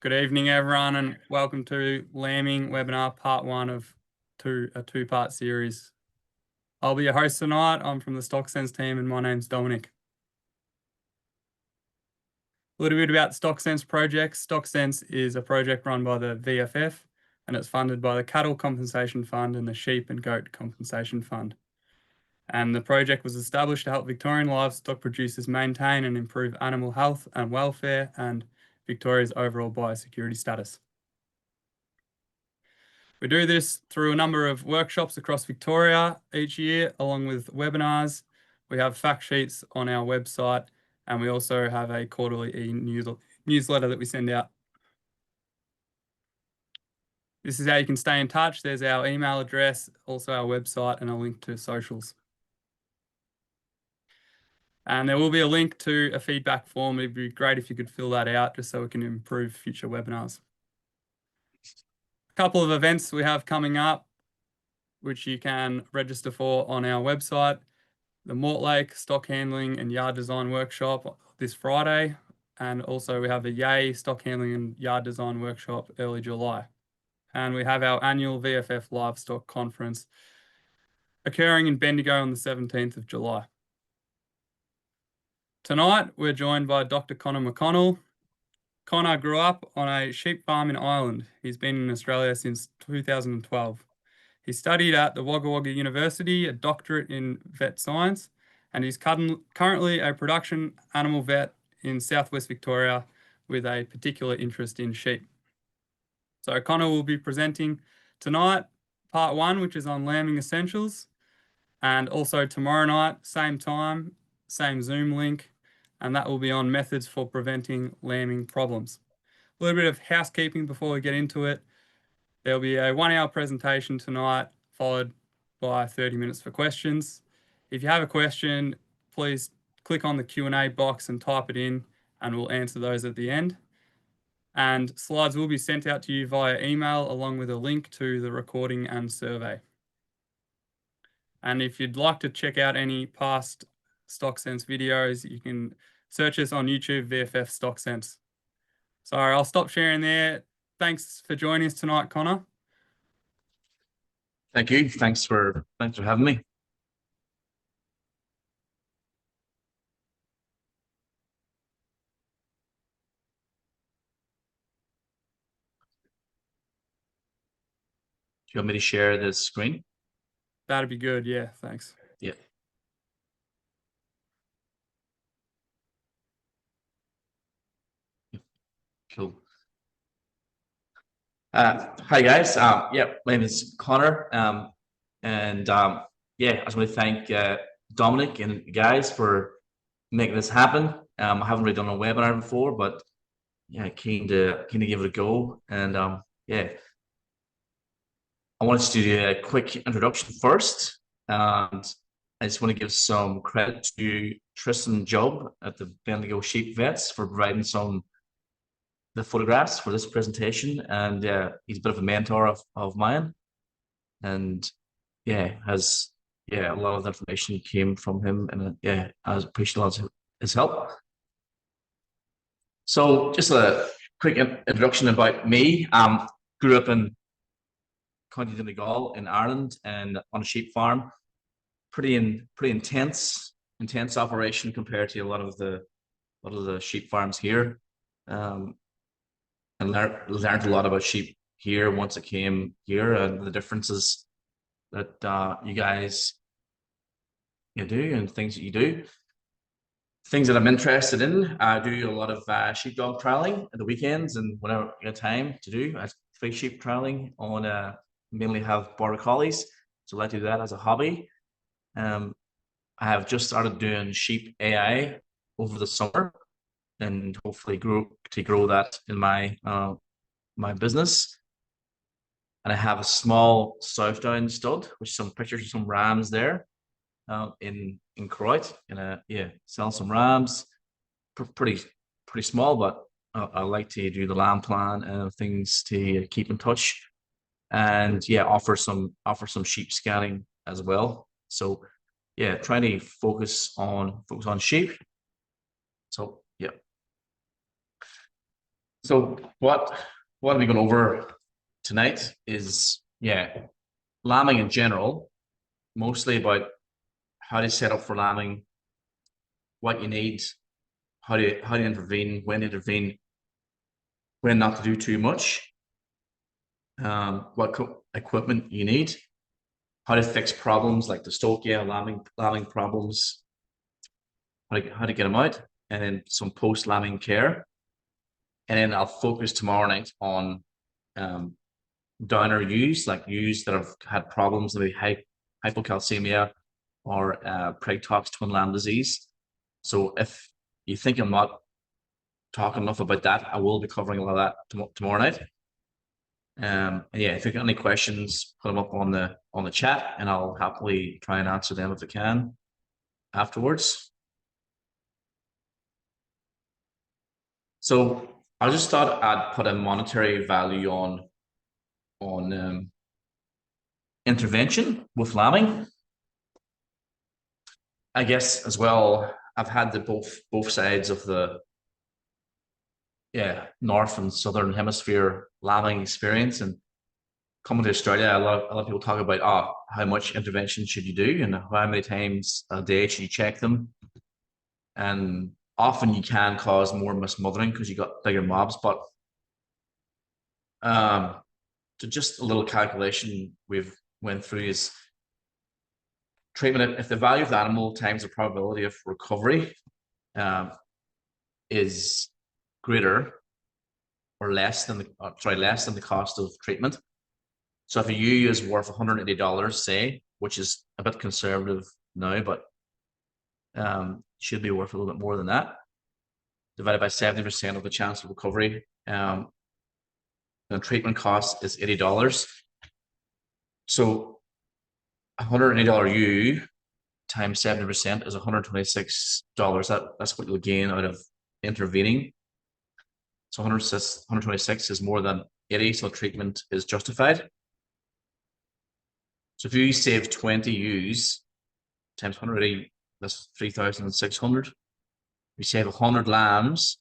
Good evening, everyone, and welcome to Lambing webinar part one of a two-part series. I'll be your host tonight. I'm from the StockSense team, and my name's Dominic. A little bit about the StockSense project. StockSense is a project run by the VFF, and it's funded by the Cattle Compensation Fund and the Sheep and Goat Compensation Fund. And the project was established to help Victorian livestock producers maintain and improve animal health and welfare and Victoria's overall biosecurity status. We do this through a number of workshops across Victoria each year, along with webinars. We have fact sheets on our website, and we also have a quarterly newsletter that we send out. This is how you can stay in touch. There's our email address, also our website, and a link to socials. And there will be a link to a feedback form. It'd be great if you could fill that out just so we can improve future webinars. A couple of events we have coming up, which you can register for on our website. The Mortlake Stock Handling and Yard Design Workshop this Friday. And also we have a Yay Stock Handling and Yard Design Workshop early July. And we have our annual VFF Livestock Conference occurring in Bendigo on the 17th of July. Tonight, we're joined by Dr. Conor McConnell. Conor grew up on a sheep farm in Ireland. He's been in Australia since 2012. He studied at the Wagga Wagga University, a doctorate in vet science, and he's currently a production animal vet in Southwest Victoria with a particular interest in sheep. So Conor will be presenting tonight, part one, which is on lambing essentials, and also tomorrow night, same time, same Zoom link, and that will be on methods for preventing lambing problems. A little bit of housekeeping before we get into it. There'll be a 1-hour presentation tonight, followed by 30 minutes for questions. If you have a question, please click on the Q&A box and type it in, and we'll answer those at the end. And slides will be sent out to you via email, along with a link to the recording and survey. And if you'd like to check out any past StockSense videos, you can search us on YouTube, VFF StockSense. So I'll stop sharing there. Thanks for joining us tonight, Conor. Thank you. Thanks for having me. Do you want me to share the screen? That'd be good. Yeah, thanks. Yeah. Cool. Hi guys. Yeah, my name is Conor. And yeah, I just want to thank Dominic and guys for making this happen. I haven't really done a webinar before, but yeah, keen to give it a go. And yeah, I wanted to do a quick introduction first. And I just want to give some credit to Tristan Job at the Bendigo Sheep Vets for providing the photographs for this presentation. And he's a bit of a mentor of mine. And yeah, a lot of the information came from him, and yeah, I appreciate a lot of his help. So just a quick introduction about me. Grew up in County Donegal in Ireland and on a sheep farm. Pretty intense operation compared to a lot of the sheep farms here. And learned a lot about sheep here once I came here, and the differences that you guys do and things that you do. Things that I'm interested in. I do a lot of sheepdog trialing at the weekends and whenever I get time to do. I free sheep trialing on mainly have border collies, so I do that as a hobby. I have just started doing sheep AI over the summer, and hopefully grow that in my my business. And I have a small Southdown stud, with some pictures of some rams there in Croydon. And yeah, selling some rams, pretty small, but I like to do the lamb plan and things to keep in touch, and yeah, offer some sheep scanning as well. So yeah, trying to focus on sheep. So yeah. So what are we going over tonight is, yeah, lambing in general, mostly about how to set up for lambing, what you need, how to intervene, when not to do too much, what equipment you need, how to fix problems like dystocia, lambing problems, how to get them out, and then some post lambing care. And then I'll focus tomorrow night on downer ewes, like ewes that have had problems, maybe hypocalcemia or preg-tox twin lamb disease. So if you think I'm not talking enough about that, I will be covering a lot of that tomorrow night. And yeah, if you've got any questions, put them up on the chat, and I'll happily try and answer them if I can afterwards. So I just thought I'd put a monetary value on intervention with lambing. I guess as well, I've had the both sides of the north and southern hemisphere lambing experience, and coming to Australia, a lot of people talk about how much intervention should you do and how many times a day should you check them, and often you can cause more mismothering because you got bigger mobs. But to just a little calculation we've went through is treatment. If the value of the animal times the probability of recovery is greater or less than the cost of treatment. So if a ewe is worth $180, say, which is a bit conservative now, but should be worth a little bit more than that, divided by 70% of the chance of recovery, the treatment cost is $80. So $180 ewe times 70% is $126. That's what you'll gain out of intervening. So 126 is more than 80, so treatment is justified. So if you save 20 ewes times 180, that's 3,600. We save 100 lambs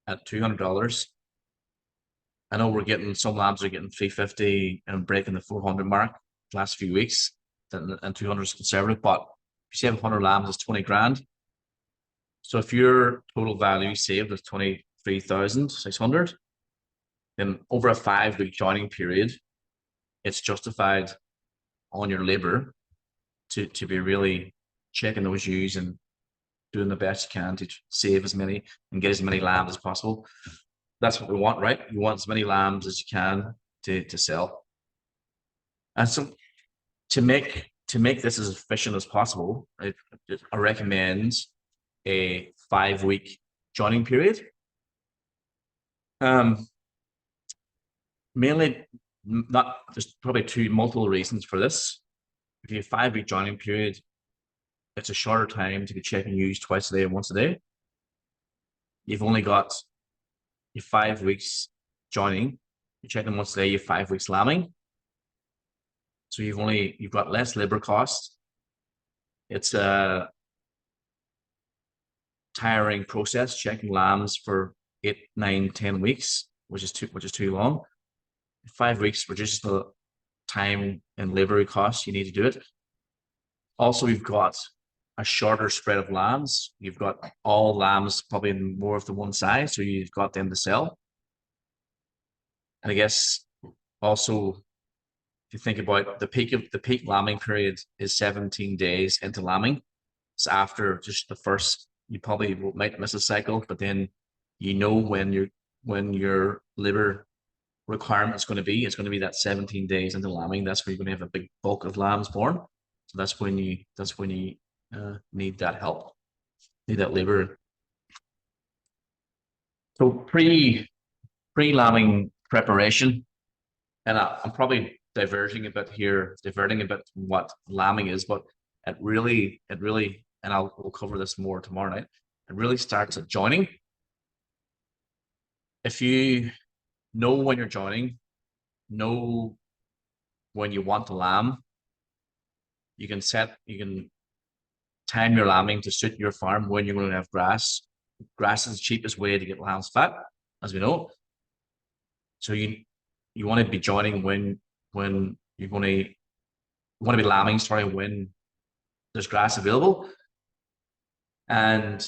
at $200. I know we're getting some lambs are getting 350 and breaking the 400 mark the last few weeks, and 200 is conservative. But if you save 100 lambs, it's 20 grand. So if your total value saved is 23,600, then over a 5-week joining period, it's justified on your labor to be really checking those ewes and doing the best you can to save as many and get as many lambs as possible. That's what we want, right? You want as many lambs as you can to sell. And so to make this as efficient as possible, I recommend a 5-week joining period. Mainly, not there's probably multiple reasons for this. If you have 5-week joining period, it's a shorter time to be checking ewes twice a day and once a day. You've only got your 5 weeks joining. You check them once a day. You have 5 weeks lambing. So you've got less labor costs. It's a tiring process checking lambs for 8, 9, 10 weeks, which is too long. 5 weeks reduces the time and labor costs you need to do it. Also, we've got a shorter spread of lambs. You've got all lambs probably in more of the one size, so you've got them to sell. And I guess also, if you think about the peak lambing period is 17 days into lambing. So after just the first, you probably might miss a cycle, but then you know when your labor requirement is going to be. It's going to be that 17 days into lambing. That's where you're going to have a big bulk of lambs born. So that's when you need that help, need that labor. So pre-lambing preparation, and I'm probably diverting a bit from what lambing is, but it really, and we'll cover this more tomorrow night. It really starts at joining. If you know when you're joining, know when you want to lamb, you can time your lambing to suit your farm when you're going to have grass. Grass is the cheapest way to get lambs fat, as we know. So you want to be joining when you're going to be lambing, sorry, when there's grass available, and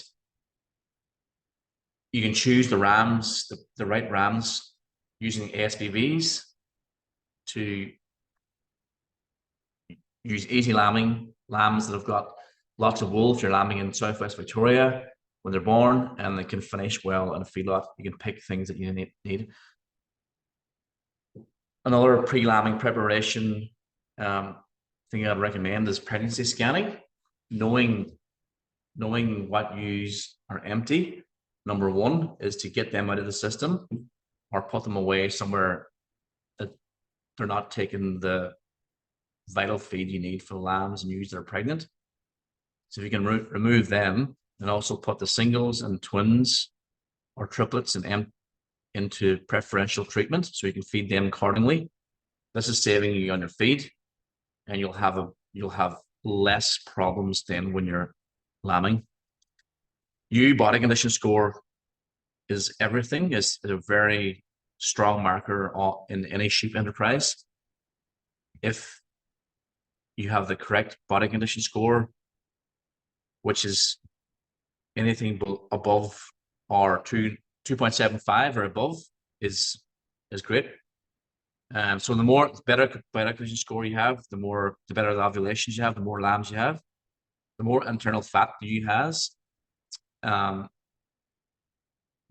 you can choose the rams, the right rams, using ASBVs to use easy lambing lambs that have got lots of wool if you're lambing in Southwest Victoria when they're born, and they can finish well in a feedlot. You can pick things that you need. Another pre-lambing preparation thing I'd recommend is pregnancy scanning. Knowing what ewes are empty, number one, is to get them out of the system or put them away somewhere that they're not taking the vital feed you need for the lambs and ewes that are pregnant. So if you can remove them and also put the singles and twins or triplets into preferential treatment so you can feed them accordingly, this is saving you on your feed, and you'll have less problems then when you're lambing. Ewe body condition score is everything. Is a very strong marker in any sheep enterprise. If you have the correct body condition score, which is anything above or 2.75 or above, is great. So the better body condition score you have, the better the ovulations you have, the more lambs you have, the more internal fat the ewe has, the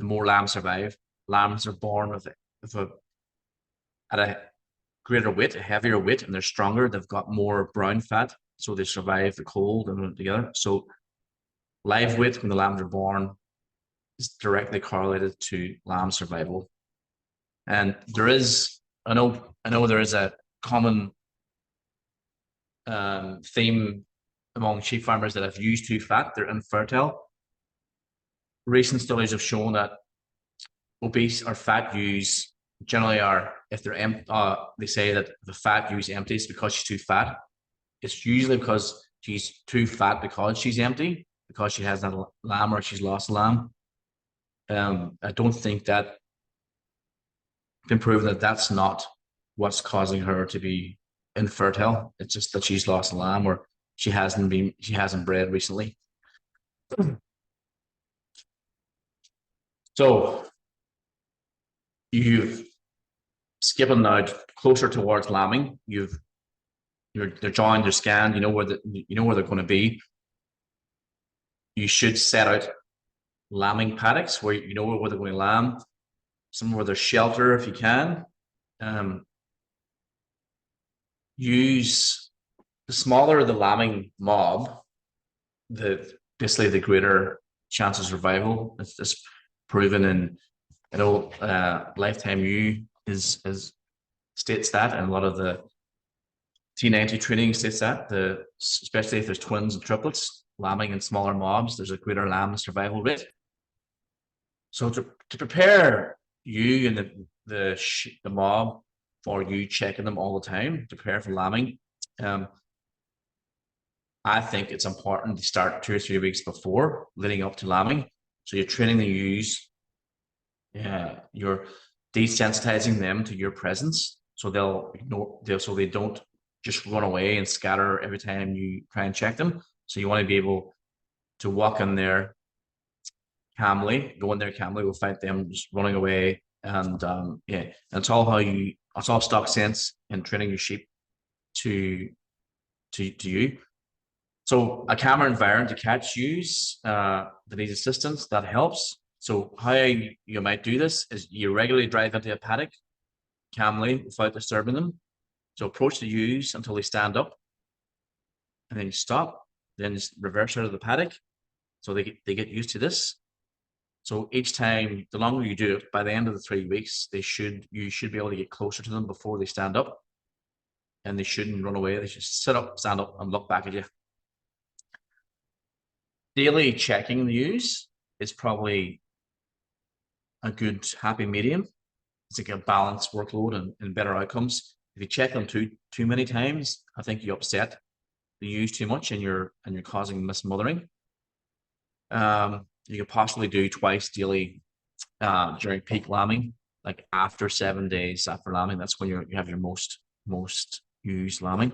more lambs survive. Lambs are born at a greater weight, a heavier weight, and they're stronger. They've got more brown fat, so they survive the cold and together. So live weight when the lambs are born is directly correlated to lamb survival. And I know there is a common theme among sheep farmers that have used too fat, they're infertile. Recent studies have shown that obese or fat ewes generally are, if they're empty, they say that the fat ewe is empty is because she's too fat. It's usually because she's too fat because she's empty, because she has that lamb or she's lost a lamb. I don't think that been proven that that's not what's causing her to be infertile. It's just that she's lost a lamb or she hasn't bred recently. So you've skipping now closer towards lambing. They're joined, they're scanned. You know where they're going to be. You should set out lambing paddocks where you know where they're going to lamb. Somewhere where there's shelter if you can. Use the smaller the lambing mob, basically the greater chance of survival. It's proven in Lifetime U is states that, and a lot of the T90 training states that, especially if there's twins and triplets lambing in smaller mobs, there's a greater lamb survival rate. So to prepare you and the mob for you checking them all the time to prepare for lambing, I think it's important to start 2 or 3 weeks before, leading up to lambing. So you're training the ewes, you're desensitizing them to your presence, so so they don't just run away and scatter every time you try and check them. So you want to be able to walk in there calmly, go in there calmly without them just running away. And it's all stock sense in training your sheep to you. So a camera environment to catch ewes that need assistance, that helps. So how you might do this is you regularly drive into a paddock calmly without disturbing them. So approach the ewes until they stand up, and then you stop, then just reverse out of the paddock. So they get used to this. So each time, the longer you do it, by the end of the 3 weeks, you should be able to get closer to them before they stand up, and they shouldn't run away. They should sit up, stand up, and look back at you. Daily checking the ewes is probably a good happy medium. It's like a balanced workload and better outcomes. If you check them too many times, I think you upset the ewes too much, and you're causing mismothering. You could possibly do twice daily during peak lambing. like after 7 days after lambing, that's when you have your most used lambing.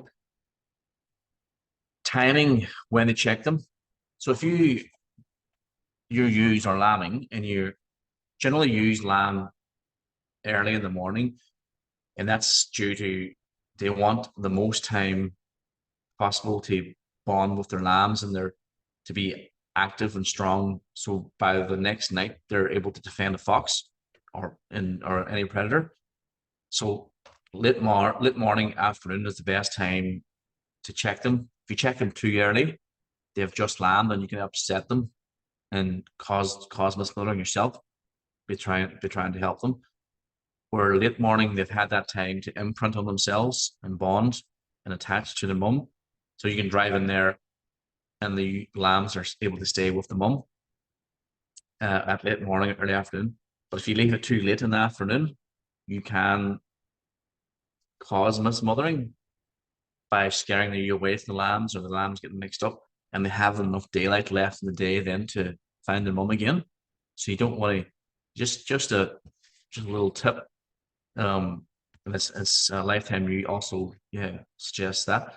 Timing when to check them. So if you use or lambing and you generally use lamb early in the morning, and that's due to they want the most time possible to bond with their lambs and they're to be active and strong. So by the next night, they're able to defend a fox or any predator. So late morning, afternoon is the best time to check them. If you check them too early, they've just lambed and you can upset them and cause mismothering yourself. Be trying to help them. Where late morning they've had that time to imprint on themselves and bond and attach to the mum. So you can drive in there and the lambs are able to stay with the mum at late morning, early afternoon. But if you leave it too late in the afternoon, you can cause mismothering by scaring you away from the lambs, or the lambs getting mixed up, and they have enough daylight left in the day then to find their mum again. So you don't want to just a little tip. And it's a lifetime you also suggest that.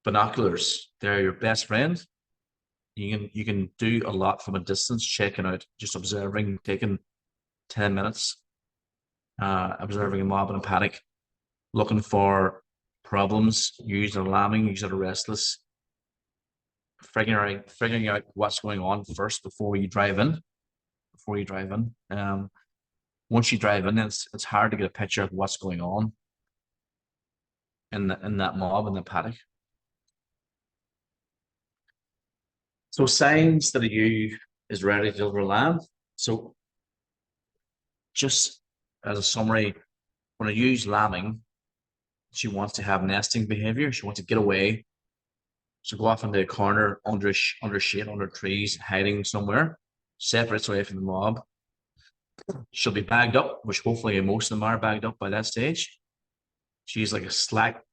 Binoculars, they're your best friend. You can do a lot from a distance, checking out, just observing, taking 10 minutes, observing a mob in a paddock, looking for problems, use that are lambing, use that are restless, figuring out what's going on first before you drive in. Once you drive in, it's hard to get a picture of what's going on in that mob in the paddock. So signs that a ewe is ready to deliver lamb. So just as a summary, when a ewe's lambing, she wants to have nesting behavior. She wants to get away. So go off into a corner under shade, under trees, hiding somewhere, separates away from the mob. She'll be bagged up, which hopefully most of them are bagged up by that stage. She's like a slack,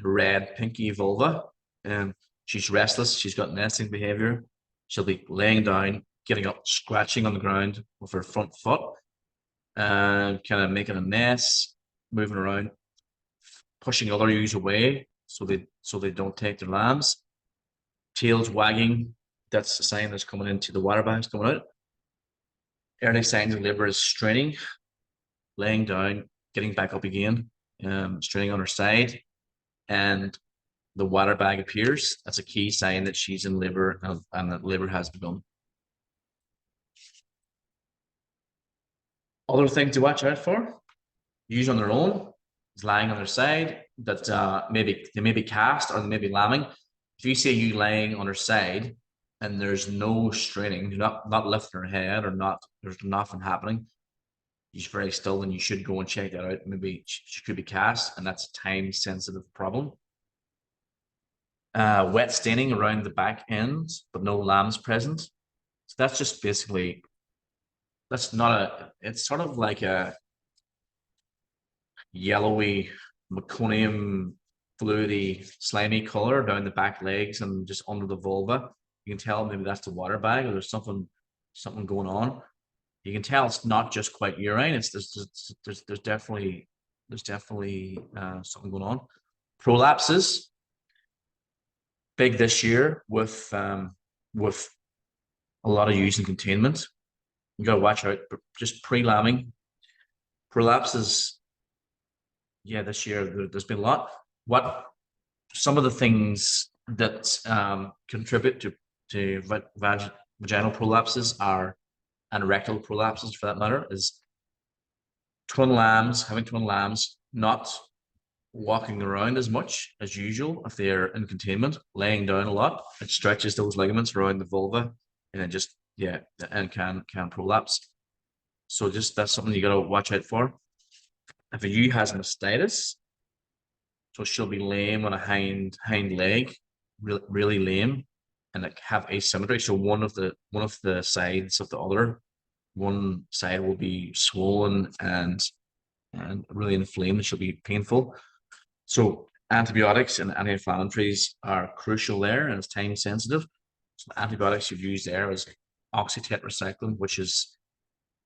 red, pinky vulva, and she's restless. She's got nesting behavior. She'll be laying down, getting up, scratching on the ground with her front foot, and kind of making a mess, moving around, pushing other ewes away so they don't take their lambs. Tails wagging, that's a sign that's coming into the water bags coming out. Early signs of labor is straining, laying down, getting back up again, straining on her side, and the water bag appears. That's a key sign that she's in labor and that labor has begun. Other things to watch out for: ewes on their own, is lying on their side, that they may be cast or they may be lambing. If you see a ewe lying on her side and there's no straining, not lifting her head, or there's nothing happening, she's very still, and you should go and check that out. Maybe she could be cast, and that's a time sensitive problem. Wet staining around the back end, but no lambs present. So that's just basically, it's sort of like a yellowy, meconium, fluidy, slimy color down the back legs and just under the vulva. You can tell maybe that's the water bag, or there's something going on. You can tell it's not just quite urine. There's definitely something going on. Prolapses, big this year with a lot of use in containment. You got to watch out. Just pre-lambing, prolapses. Yeah, this year there's been a lot. What some of the things that contribute to vaginal prolapses are, and rectal prolapses for that matter, is having twin lambs not walking around as much as usual if they're in containment, laying down a lot. It stretches those ligaments around the vulva, and then and can prolapse. So that's something you got to watch out for. If a ewe has mastitis, so she'll be lame on a hind leg, really lame, and like have asymmetry. So one of the sides of the other, one side will be swollen and really inflamed. She'll be painful. So antibiotics and anti-inflammatories are crucial there, and it's time sensitive. So the antibiotics you've used there is oxytetracycline, which is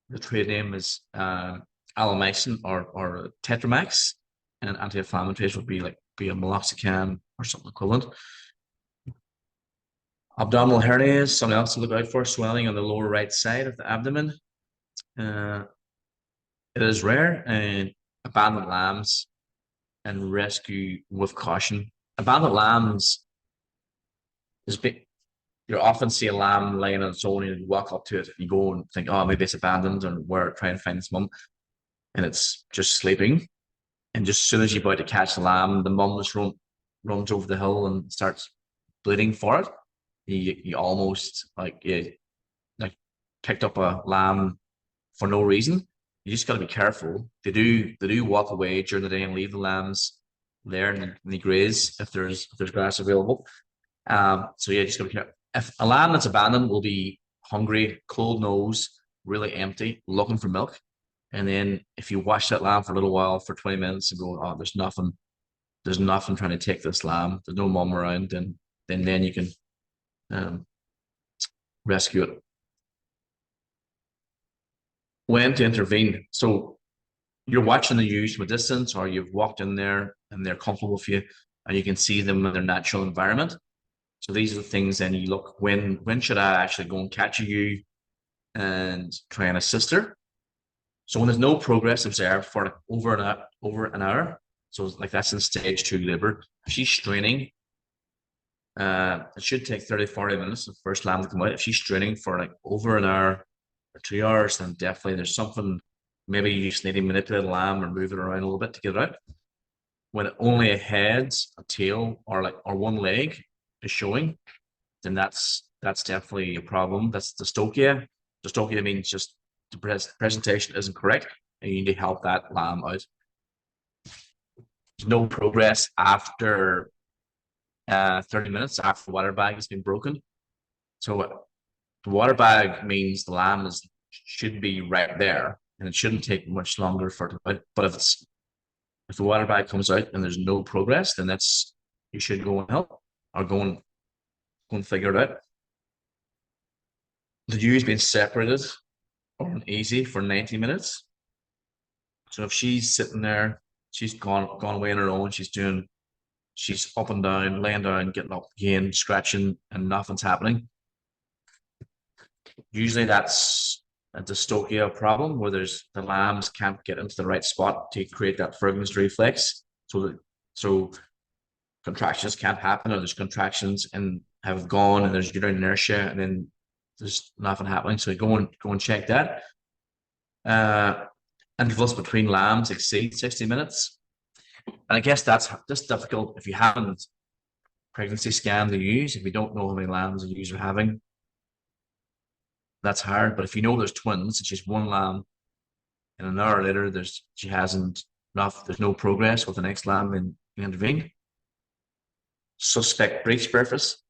The trade name is Alomycin or Tetramax, and anti-inflammatories would be a meloxicam or something equivalent. Abdominal hernias, something else to look out for, swelling on the lower right side of the abdomen. It is rare, and abandoned lambs and rescue with caution. Abandoned lambs is big. You often see a lamb laying on its own, and you walk up to it, you go and think, oh, maybe it's abandoned, and we're trying to find its mum, and it's just sleeping. And just as soon as you're about to catch the lamb, the mum just runs over the hill and starts bleeding for it. You almost like picked up a lamb for no reason. You just got to be careful. They do walk away during the day and leave the lambs there, and they graze if there's grass available. So yeah, just got to be careful. If a lamb that's abandoned will be hungry, cold nose, really empty, looking for milk, and then if you watch that lamb for a little while, for 20 minutes, and go, oh, there's nothing trying to take this lamb. There's no mom around, and then you can rescue it. When to intervene. So you're watching the ewes from a distance, or you've walked in there and they're comfortable with you, and you can see them in their natural environment. So these are the things. Then you look, when should I actually go and catch a ewe and try and assist her? So when there's no progress observed for over an hour, so like that's in stage 2 labor. If she's straining, it should take 30-40 minutes for the first lamb to come out. If she's straining for like over an hour or 2 hours, then definitely there's something. Maybe you just need to manipulate the lamb or move it around a little bit to get it out. When only a head, a tail, or one leg is showing, then that's definitely a problem. That's dystocia. Dystocia means just the presentation isn't correct, and you need to help that lamb out. There's no progress after 30 minutes after the water bag has been broken. So the water bag means the lamb should be right there, and it shouldn't take much longer for it. But if the water bag comes out and there's no progress, then you should go and help, or go and figure it out. The ewe's been separated or easy for 90 minutes. So if she's sitting there, she's gone away on her own, she's up and down, laying down, getting up again, scratching, and nothing's happening. Usually that's a dystocia problem, where the lambs can't get into the right spot to create that Ferguson reflex. So contractions can't happen, or there's contractions and have gone, and there's uterine inertia, and then there's nothing happening. So go and check that. Intervals between lambs exceed 60 minutes. And I guess that's difficult if you haven't pregnancy scanned the ewes. If you don't know how many lambs the ewes are having, that's hard. But if you know there's twins, it's just one lamb, and an hour later there's no progress with the next lamb in intervene. Suspect breech births.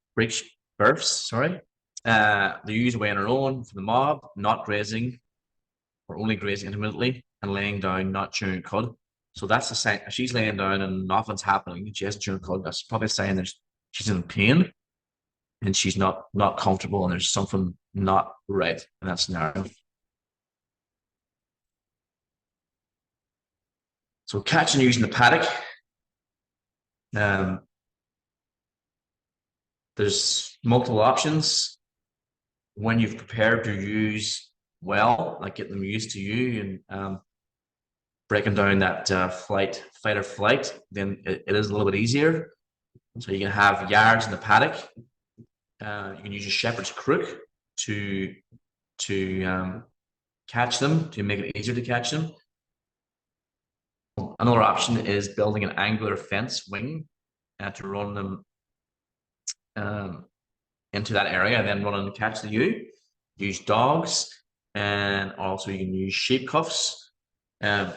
The ewes away on her own from the mob, not grazing, or only grazing intermittently, and laying down, not chewing cud. So that's a sign. If she's laying down and nothing's happening, and she hasn't chewing cud, that's probably a sign that she's in pain, and she's not comfortable, and there's something not right in that scenario. So catching ewes in the paddock. There's multiple options. When you've prepared your ewes well, like getting them used to you, and breaking down that fight or flight, then it is a little bit easier. So you can have yards in the paddock. You can use a shepherd's crook to catch them, to make it easier to catch them. Another option is building an angular fence wing to run them into that area, and then run and catch the ewe. Use dogs, and also you can use sheep cuffs. I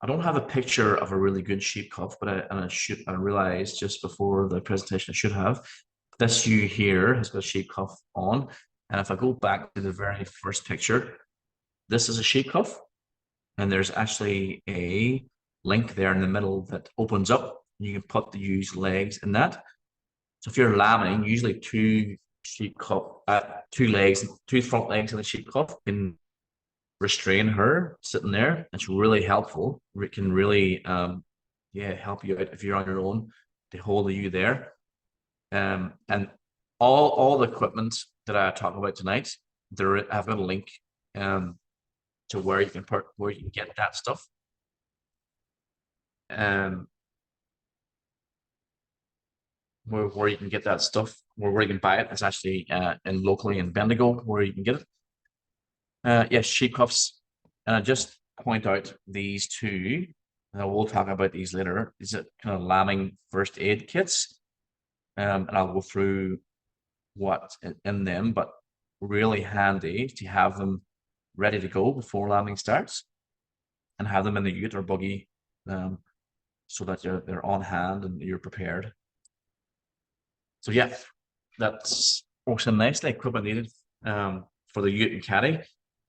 don't have a picture of a really good sheep cuff, but I realized just before the presentation I should have. This ewe here has got a sheep cuff on, and if I go back to the very first picture, this is a sheep cuff, and there's actually a link there in the middle that opens up. You can put the ewe's legs in that. So if you're lambing, usually two front legs in the sheep cuff can restrain her sitting there. It's really helpful. It can really help you out if you're on your own, to hold you there. And all the equipment that I talk about tonight, I've got a link to where you can get that stuff. Where you can get that stuff, where you can buy it. It's actually locally in Bendigo where you can get it. Yes, sheep cuffs. And I just point out these two, and we'll talk about these later. These are kind of lambing first aid kits. And I'll go through what's in them, but really handy to have them ready to go before lambing starts, and have them in the ute or buggy, so that they're on hand and you're prepared. So yeah, that's also nicely equipment needed for the ute and caddy.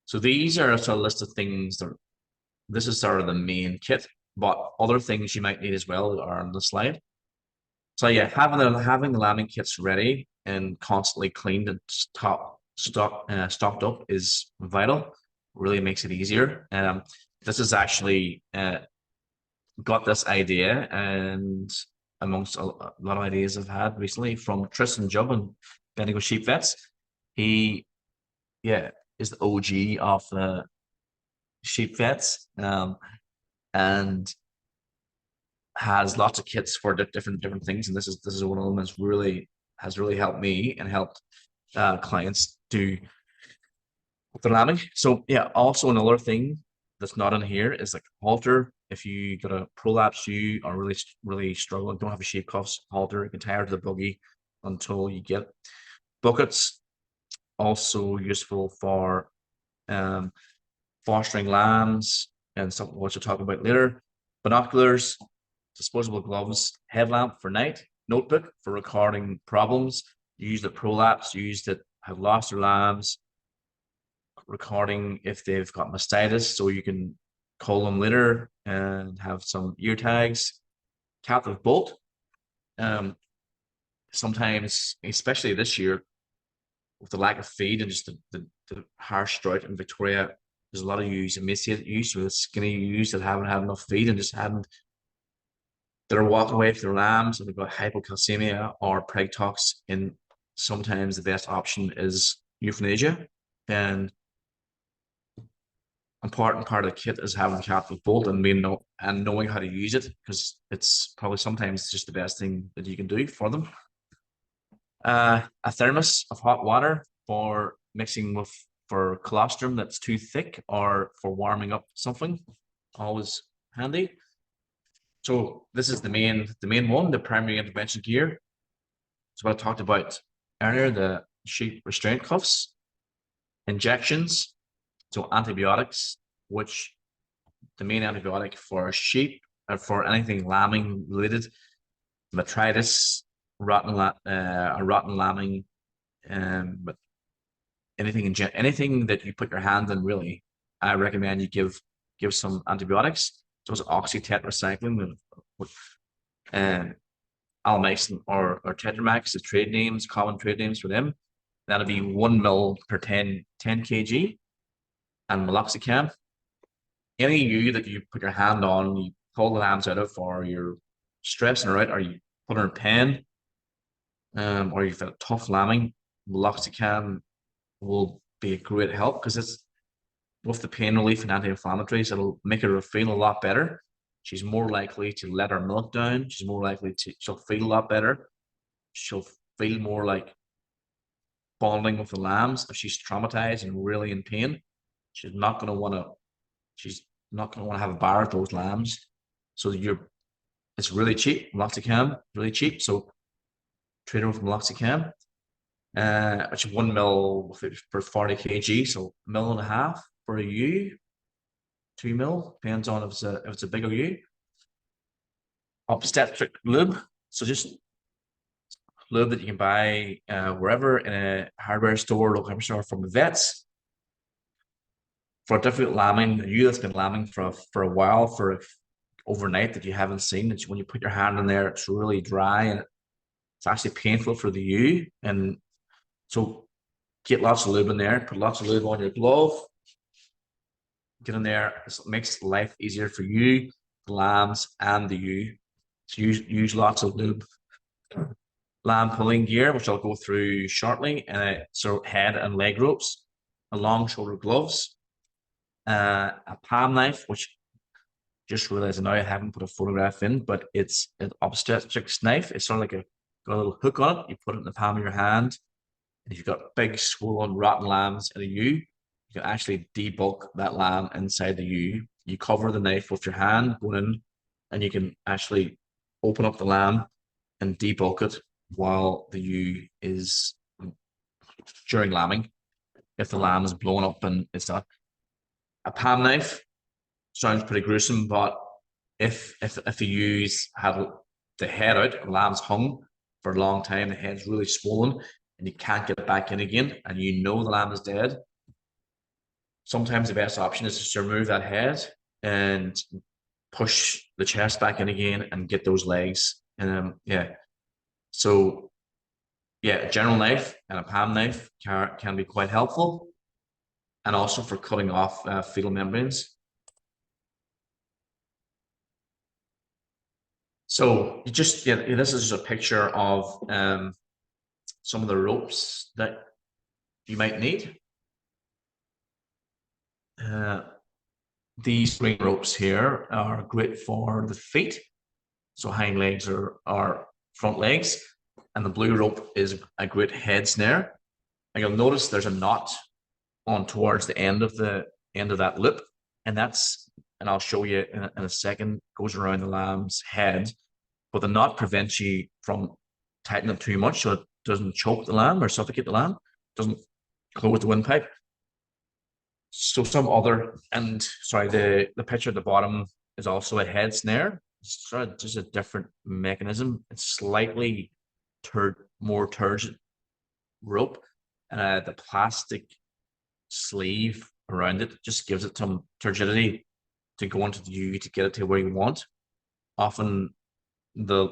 So these are a sort of list of things that this is sort of the main kit, but other things you might need as well are on the slide. So yeah, having the lambing kits ready and constantly cleaned and stocked up is vital. Really makes it easier. This is actually got this idea, and amongst a lot of ideas I've had recently, from Tristan Jubb and Bendigo Sheep Vets. He is the OG of sheep vets, and has lots of kits for different things, and this is one of them has really helped me and helped clients do the lambing. So yeah, also another thing that's not in here is like halter. If you got a prolapse ewe or really struggling, don't have a sheep cuffs, halter, you can tie her to the buggy until you get it. Buckets, also useful for fostering lambs, and something which we'll talk about later. Binoculars, disposable gloves, headlamp for night, notebook for recording problems. Use the prolapse, use that have lost their lambs, recording if they've got mastitis, so you can call them later and have some ear tags. Captive bolt. Sometimes, especially this year, with the lack of feed and just the harsh drought in Victoria, there's a lot of ewes, emaciated ewes, with skinny ewes that haven't had enough feed and just haven't. They're walking away from their lambs, and they've got hypocalcemia or preg tox. And sometimes the best option is euthanasia. And important part of the kit is having captive bolt and knowing how to use it, because it's probably sometimes just the best thing that you can do for them. A thermos of hot water for mixing for colostrum that's too thick, or for warming up something, always handy. So this is the main one, the primary intervention gear. So what I talked about earlier, the sheep restraint cuffs, injections, so antibiotics, which the main antibiotic for sheep, for anything lambing related, metritis, rotten lambing, but anything that you put your hand in, really, I recommend you give some antibiotics. So it's oxytetracycline and Almexin or Tetramax, the trade names, common trade names for them. That'll be 1 ml per 10 kg. And meloxicam. Any ewe that you put your hand on, you pull the lambs out of, or you're stressing her out, or you put her in pen, or you've got a tough lambing, meloxicam will be a great help, because it's with the pain relief and anti-inflammatories. It'll make her feel a lot better. She's more likely to let her milk down. She'll feel a lot better. She'll feel more like bonding with the lambs. If she's traumatized and really in pain, she's not going to want to have a bar at those lambs. So it's really cheap. Meloxicam, really cheap. So treat her with meloxicam, which is 1 ml per 40 kg. So 1.5 ml for a ewe, 2 ml, depends on if it's a bigger ewe. Obstetric lube. So just lube that you can buy wherever, in a hardware store, local hardware store, from the vets. For difficult lambing, a ewe that's been lambing for a while, for overnight, that you haven't seen, and when you put your hand in there, it's really dry and it's actually painful for the ewe. And so get lots of lube in there. Put lots of lube on your glove. get in there. It makes life easier for you, the lambs, and the ewe. So use lots of lube. Lamb pulling gear, which I'll go through shortly. So head and leg ropes, a long shoulder gloves, a palm knife, which just realized now I haven't put a photograph in, but it's an obstetrics knife. It's sort of like got a little hook on it. You put it in the palm of your hand. And if you've got big, swollen, rotten lambs in a ewe, you can actually debulk that lamb inside the ewe. You cover the knife with your hand going in, and you can actually open up the lamb and debulk it while the ewe is during lambing. If the lamb is blown up and it's not a palm knife, sounds pretty gruesome, but if the ewes have the head out, the lamb's hung for a long time, the head's really swollen, and you can't get it back in again, and you know the lamb is dead, sometimes the best option is just to remove that head and push the chest back in again and get those legs. So a general knife and a palm knife can be quite helpful, and also for cutting off fetal membranes. So this is just a picture of some of the ropes that you might need. These green ropes here are great for the feet. So hind legs are front legs, and the blue rope is a great head snare. And you'll notice there's a knot on towards the end of that loop, and I'll show you in a second, goes around the lamb's head, but the knot prevents you from tightening it too much so it doesn't choke the lamb or suffocate the lamb, doesn't close the windpipe. So the picture at the bottom is also a head snare. It's sort of just a different mechanism. It's slightly more turgid rope, and the plastic sleeve around it just gives it some turgidity to go into the ewe to get it to where you want. Often the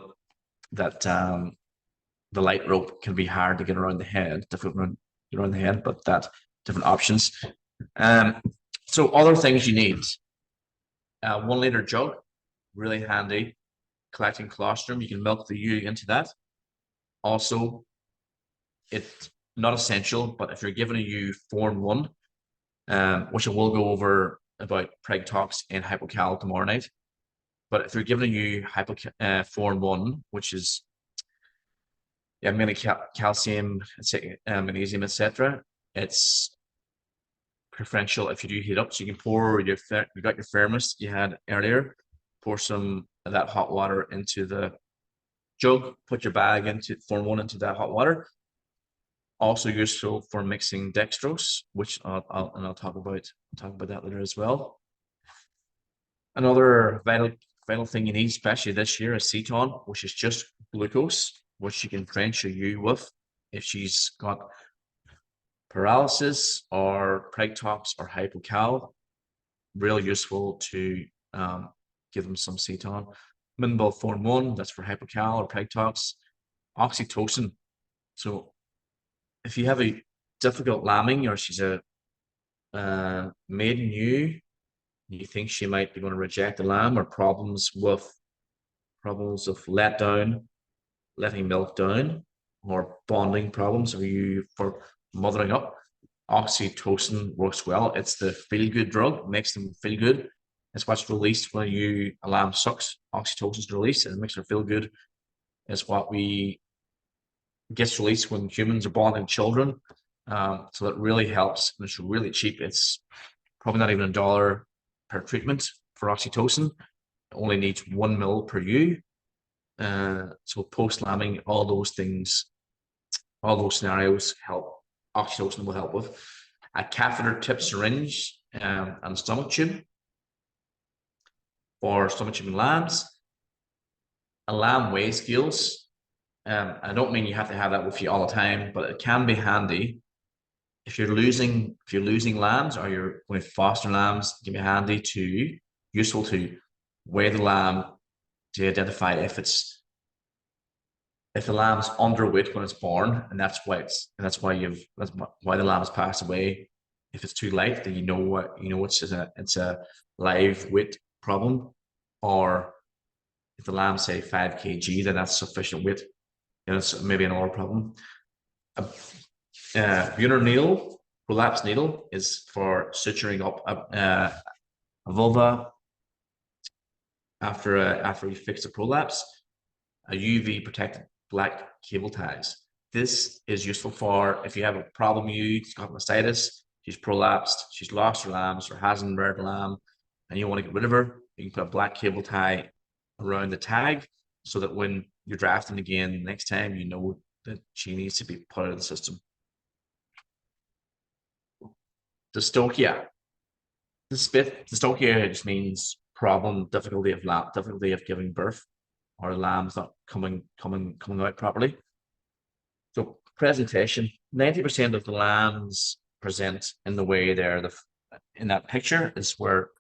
light rope can be hard to get around the head, difficult to get around the head, but that different options. So other things you need: 1 liter jug, really handy, collecting colostrum. You can milk the ewe into that. Also, it's not essential, but if you're giving a ewe 4-in-1, which I will go over about preg tox and hypocal tomorrow night, but if you're giving a ewe 4-in-1, which is mainly calcium, magnesium, etc., it's preferential if you do heat up. So you can pour you got your thermos you had earlier, pour some of that hot water into the jug, put your bag into 4-in-1 into that hot water. Also useful for mixing dextrose, which I'll talk about that later as well. Another vital thing you need, especially this year, is ceton, which is just glucose, which you can drench a ewe with if she's got paralysis or preg tox or hypocal. Really useful to give them some ceton. Minimal 4-in-1, that's for hypocal or preg tox. Oxytocin. So if you have a difficult lambing, or she's a maiden ewe, you think she might be going to reject the lamb, or problems of letdown, letting milk down, or bonding problems of you for mothering up, oxytocin works well. It's the feel-good drug, makes them feel good. It's what's released when a lamb sucks. Oxytocin is released and it makes her feel good. It's what gets released when humans are bonding children. So it really helps, and it's really cheap. It's probably not even $1 per treatment for oxytocin. It only needs 1 ml per ewe. So post-lambing, all those things, all those scenarios help. Oxytocin will help with. A catheter tip syringe and stomach tube for stomach tubing lambs. A lamb weigh scales. I don't mean you have to have that with you all the time, but it can be handy if you're losing lambs, or you're going to foster lambs. It can be useful to weigh the lamb to identify if the lamb's underweight when it's born, and that's why the lamb has passed away. If it's too light, then you know what it's a live weight problem. Or if the lamb say 5 kg, then that's sufficient weight. And it's maybe an oil problem. A Buner needle, prolapse needle, is for suturing up a vulva after you fix the prolapse. A UV protected black cable ties. This is useful for if you have a problem. You've got mastitis, she's prolapsed, she's lost her lambs or hasn't reared a lamb, and you want to get rid of her. You can put a black cable tie around the tag so that when you're drafting again next time, you know that she needs to be put out of the system. Dystocia. Dystocia just means problem, difficulty of giving birth, or the lamb's not coming out properly. So presentation, 90% of the lambs present in the way there. In that picture is where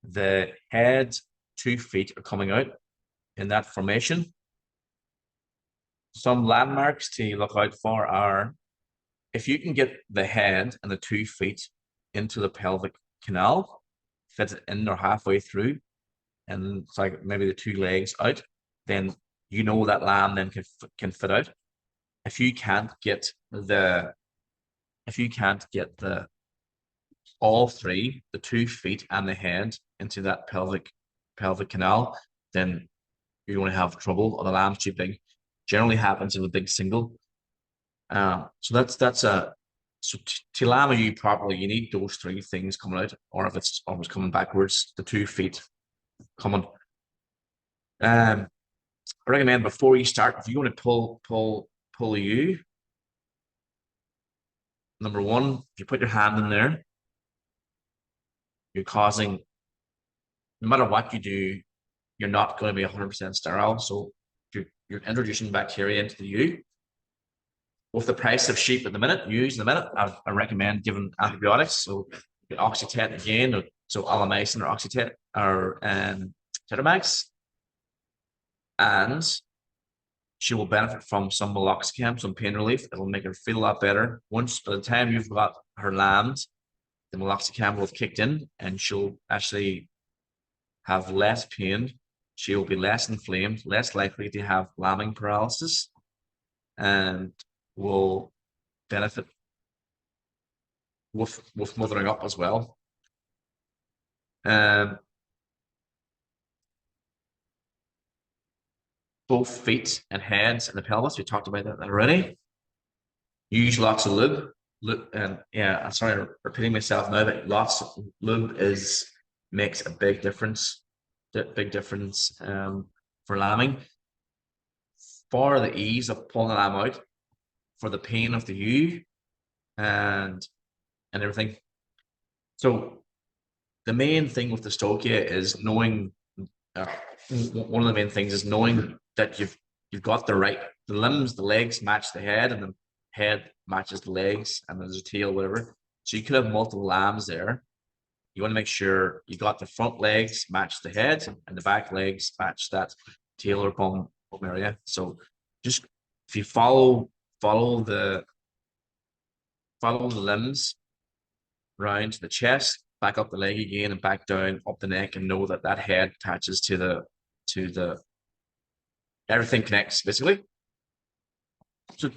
the head, 2 feet are coming out in that formation. Some landmarks to look out for are, if you can get the head and the 2 feet into the pelvic canal, fit it in or halfway through, and it's like maybe the 2 legs out, then you know that lamb then can fit out. If you can't get all 3, the 2 feet and the head, into that pelvic canal, then you're going to have trouble, or the lamb's too big. Generally happens in a big single. So that's a so to lamb you properly, you need those 3 things coming out, or if it's coming backwards, the 2 feet coming. I recommend before you start, if you want to pull a ewe, number 1, if you put your hand in there, you're causing, no matter what you do, you're not going to be 100% sterile. So you're introducing bacteria into the ewe. With the price of sheep at the minute, ewes in the minute, I recommend giving antibiotics. So Oxytet again, so Alamycin or Oxytet or Tetamax, and she will benefit from some meloxicam, some pain relief. It'll make her feel a lot better. Once, by the time you've got her lambs, the meloxicam will have kicked in, and she'll actually have less pain. She will be less inflamed, less likely to have lambing paralysis, and will benefit with mothering up as well. Both feet and heads and the pelvis, we talked about that already. Use lots of lube. And yeah, I'm sorry repeating myself now, but lots of lube makes a big difference. For lambing, for the ease of pulling the lamb out, for the pain of the ewe, and everything. So the main thing with dystocia is knowing. One of the main things is knowing that you've got the limbs, the legs match the head, and the head matches the legs, and there's a tail, whatever. So you could have multiple lambs there. You want to make sure you got the front legs match the head, and the back legs match that tail or bum area. So just if you follow the limbs round to the chest, back up the leg again, and back down up the neck, and know that that head attaches to the everything connects basically. So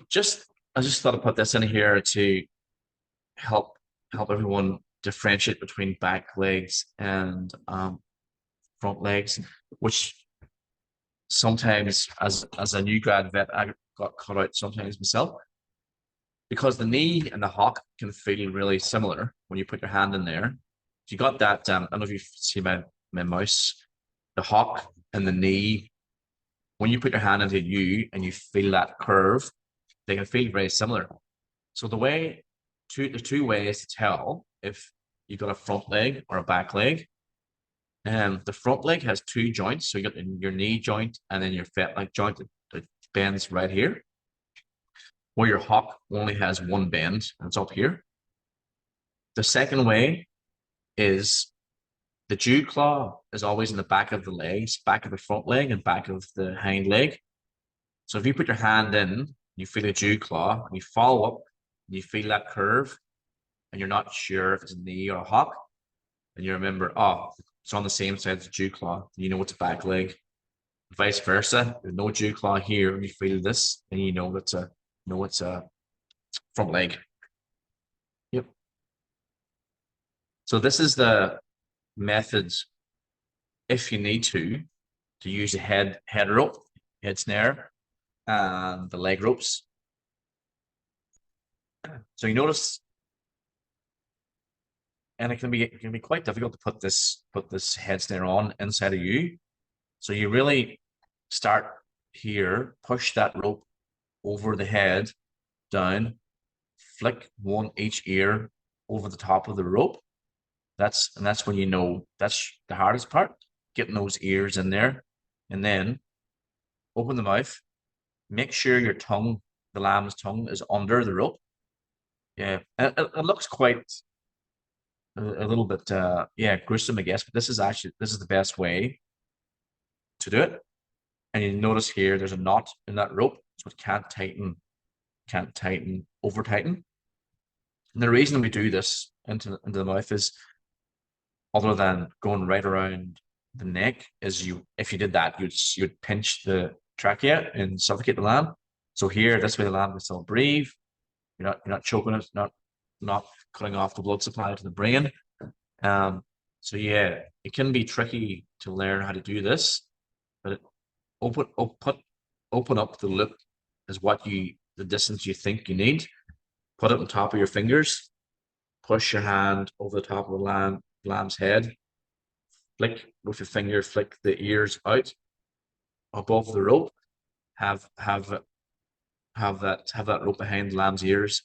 I just thought I'd put this in here to help everyone differentiate between back legs and front legs, which sometimes as a new grad vet I got cut out sometimes myself, because the knee and the hock can feel really similar when you put your hand in there. You got that, I don't know if you see my mouse, the hock and the knee, when you put your hand into you and you feel that curve, they can feel very similar. So there's 2 ways to tell if you've got a front leg or a back leg. The front leg has 2 joints. So you got your knee joint and then your fetlock joint that bends right here, where your hock only has 1 bend, and it's up here. The second way is the dew claw is always in the back of the legs, back of the front leg and back of the hind leg. So if you put your hand in, you feel a dew claw, and you follow up, and you feel that curve, and you're not sure if it's a knee or a hock, and you remember, oh, it's on the same side as the dew claw, you know it's a back leg. Vice versa, there's no dew claw here, and you feel this, and you know it's a front leg. Yep. So this is the methods, if you need to use the head rope, head snare, and the leg ropes. So you notice, and it can be quite difficult to put this head snare on inside of you. So you really start here, push that rope over the head, down, flick one each ear over the top of the rope. That's when you know that's the hardest part, getting those ears in there. And then open the mouth, make sure your tongue, the lamb's tongue, is under the rope. Yeah, it looks quite a little bit yeah, gruesome, I guess, but this is the best way to do it. And you notice here there's a knot in that rope, so it can't tighten, over tighten. And the reason we do this into the mouth is, other than going right around the neck, is if you did that, you'd pinch the trachea and suffocate the lamb. So here, this way the lamb can still breathe. You're not choking it, not cutting off the blood supply to the brain. So yeah, it can be tricky to learn how to do this, but open up the loop is the distance you think you need. Put it on top of your fingers. Push your hand over the top of the lamb's head. Flick with your finger. Flick the ears out above the rope. Have that rope behind the lamb's ears.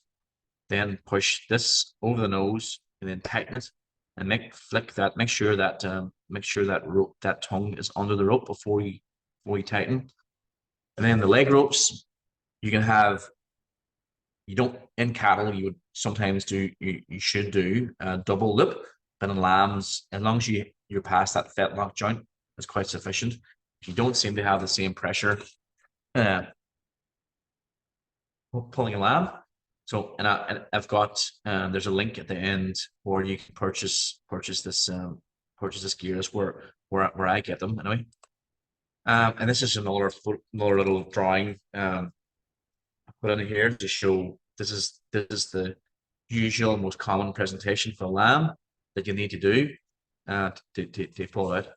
Then push this over the nose and then tighten it. And make sure that that tongue is under the rope before you tighten. And then the leg ropes, you can have, in cattle, you would sometimes do, you should do a double loop, but in lambs, as long as you're past that fetlock joint, it's quite sufficient. You don't seem to have the same pressure pulling a lamb. So, and I've got, there's a link at the end where you can purchase this gear. That's where I get them anyway. And this is another little drawing I put in here to show this is the usual, most common presentation for a lamb that you need to do to pull it out.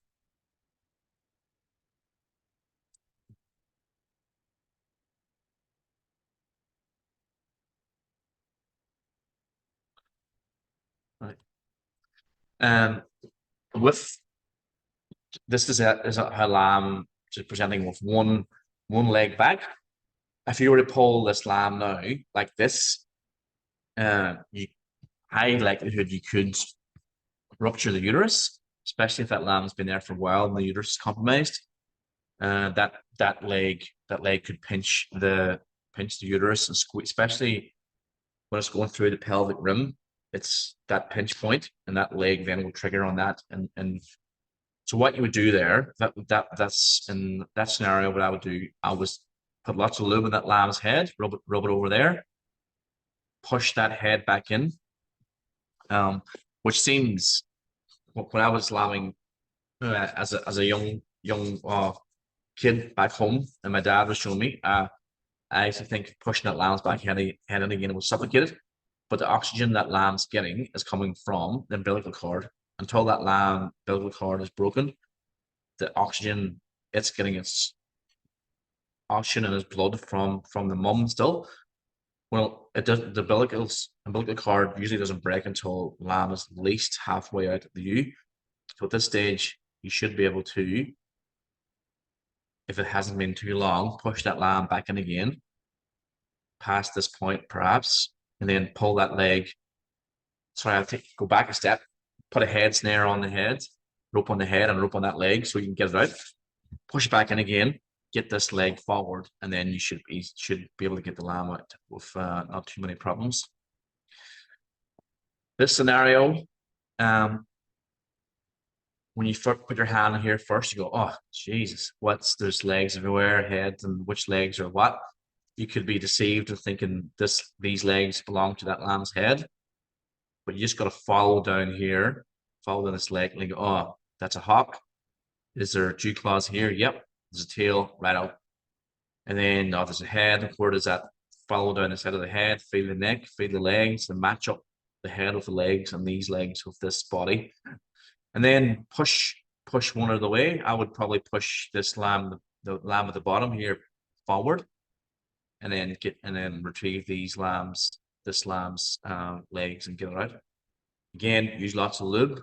Right. With this is a lamb just presenting with one leg back. If you were to pull this lamb now like this, high likelihood you could rupture the uterus, especially if that lamb's been there for a while and the uterus is compromised. That leg could pinch the uterus and squeeze, especially when it's going through the pelvic rim. It's that pinch point, and that leg then will trigger on that. And so what you would do there, that's in that scenario, what I would do, I was put lots of lube in that lamb's head, rub it over there, push that head back in, which seems, when I was lambing as a young kid back home, and my dad was showing me, I used to think pushing that lamb's back head in again was suffocated, but the oxygen that lamb's getting is coming from the umbilical cord. Until that lamb umbilical cord is broken, the oxygen, it's getting its oxygen in his blood from the mum still. Well, it does. The umbilical cord usually doesn't break until lamb is at least halfway out of the ewe. So at this stage, you should be able to, if it hasn't been too long, push that lamb back in again, past this point perhaps, and then pull that leg. Sorry, I'll go back a step, put a head snare on the head, rope on the head and rope on that leg so you can get it out. Push it back in again, get this leg forward, and then you should be able to get the lamb out with not too many problems. This scenario, when you put your hand in here first, you go, oh, Jesus, there's legs everywhere, heads, and which legs are what? You could be deceived in thinking these legs belong to that lamb's head. but you just got to follow down here, follow down this leg, and you go, oh, that's a hock. Is there dew claws here? Yep. There's a tail right out. And then oh, there's a head. Where does that follow down the side of the head? Feel the neck, feel the legs, and match up the head with the legs and these legs with this body. And then push one out of the way. I would probably push this lamb, the lamb at the bottom here, forward, and then retrieve these lambs, this lamb's legs, and get it out. Again, use lots of lube.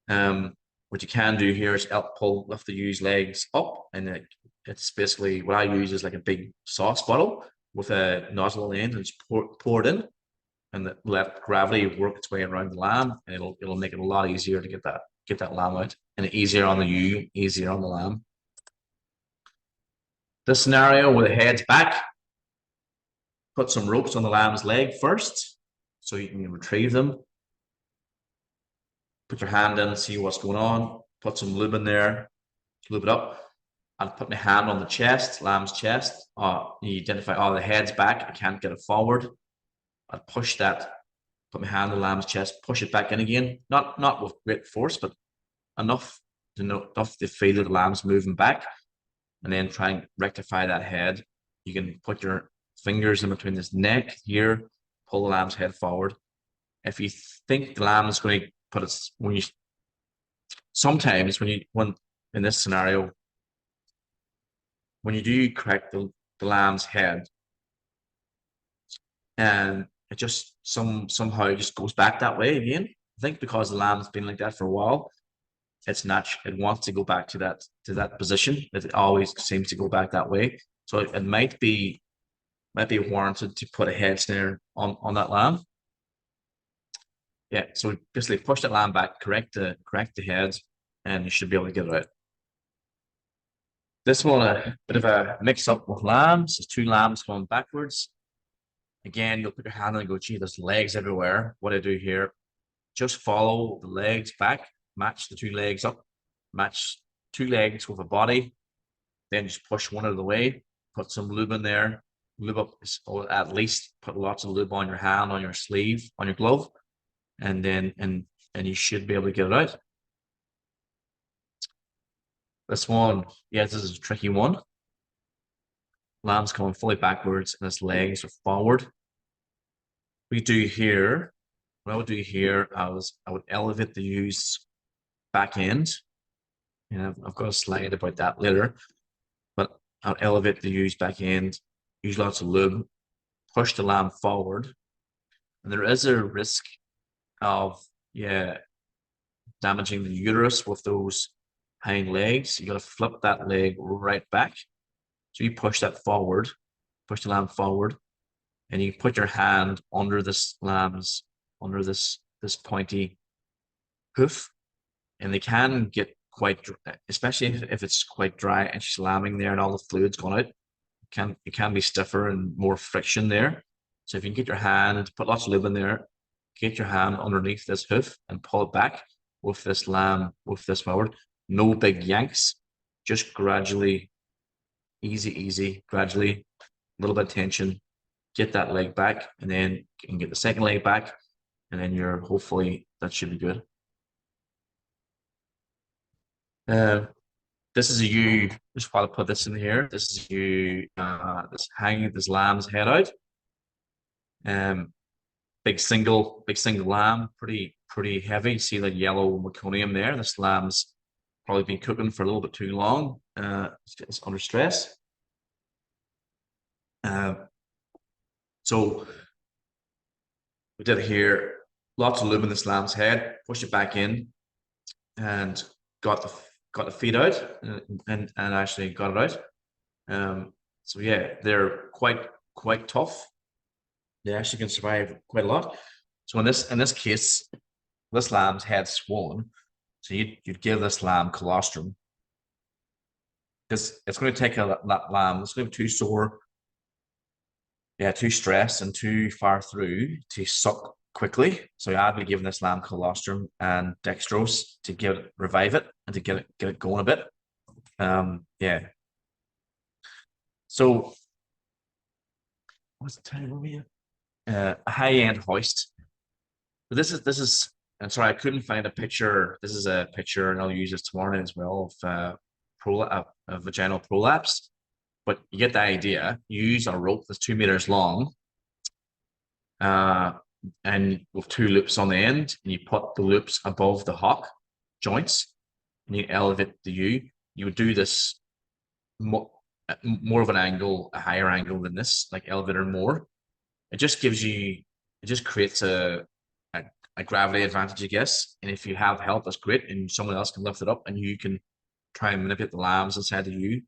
What you can do here is lift the used legs up, and it's basically what I use is like a big sauce bottle with a nozzle end, and just pour it in, and let gravity work its way around the lamb, and it'll make it a lot easier to get that lamb out, and easier on the ewe, easier on the lamb. This scenario where the head's back, put some ropes on the lamb's leg first, so you can retrieve them. Put your hand in, see what's going on. Put some lube in there, lube it up. I'd put my hand on the chest, lamb's chest. You identify, oh, the head's back, I can't get it forward. I'd push that, put my hand on the lamb's chest, push it back in again. Not with great force, but enough to feel that the lamb's moving back, and then try and rectify that head. You can put your fingers in between this neck here, pull the lamb's head forward. If you think the lamb is going to put its, sometimes when in this scenario, when you do correct the lamb's head, and it just somehow just goes back that way again. I think because the lamb's been like that for a while, it's natural. It wants to go back to that position. It always seems to go back that way. So it might be warranted to put a head snare on that lamb. Yeah, so basically push that lamb back, correct the head, and you should be able to get it out. This one, a bit of a mix up with lambs. There's two lambs going backwards. Again, you'll put your hand on and go, gee, there's legs everywhere. What I do here, just follow the legs back, match the two legs up, match two legs with a body, then just push one out of the way, put some lube in there, lube up, or at least put lots of lube on your hand, on your sleeve, on your glove, and then and you should be able to get it out. This one, yeah, this is a tricky one. Lamb's coming fully backwards and his legs are forward. What I would do here, I would elevate the ewe's back end. And I've got a slide about that later, but I'll elevate the ewe's back end, use lots of lube, push the lamb forward. And there is a risk of, damaging the uterus with those hind legs. You got to flip that leg right back. So you push that forward, push the lamb forward, and you put your hand under this lamb's, under this pointy hoof, and they can get quite, especially if it's quite dry and she's lambing there and all the fluid's gone out, it can be stiffer and more friction there. So if you can get your hand, put lots of lube in there, get your hand underneath this hoof and pull it back with this lamb, with this forward. No big yanks, just gradually, easy, gradually, a little bit of tension, get that leg back, and then you can get the second leg back, and then hopefully that should be good. This is a ewe, just while I put this in here, this is a ewe, that's hanging this lamb's head out. Big single lamb, pretty heavy. See the yellow meconium there. This lamb's probably been cooking for a little bit too long. It's under stress. So we did here, lots of lube in this lamb's head, push it back in, and got the feet out, and actually got it out. So yeah, they're quite tough. They actually can survive quite a lot. So in this case, this lamb's head swollen. So you'd give this lamb colostrum, because it's going to take that lamb. It's going to be too sore, too stressed and too far through to suck quickly. So I'd be giving this lamb colostrum and dextrose to revive it and to get it going a bit. So what's the time over here? A high-end hoist. But and sorry, I couldn't find a picture. This is a picture, and I'll use this tomorrow night as well of vaginal prolapse. But you get the idea. You use a rope that's 2 meters long, and with two loops on the end, and you put the loops above the hock joints, and you elevate the U. You would do this more of an angle, a higher angle than this, like elevator more. It just creates a gravity advantage, I guess. And if you have help, that's great, and someone else can lift it up, and you can try and manipulate the lambs inside the U.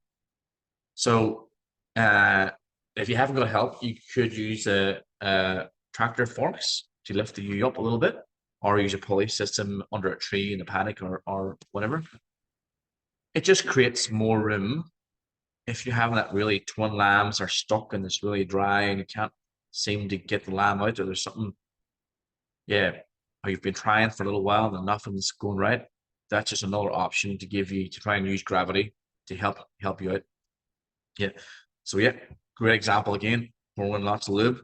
So, if you haven't got help, you could use a tractor forks to lift the U up a little bit, or use a pulley system under a tree in a paddock or whatever. It just creates more room. If you have that really twin lambs are stuck and it's really dry and you can't seem to get the lamb out, or there's something, yeah, or you've been trying for a little while and nothing's going right, that's just another option to give you to try and use gravity to help you out. Yeah. So yeah, great example again. Pouring lots of lube,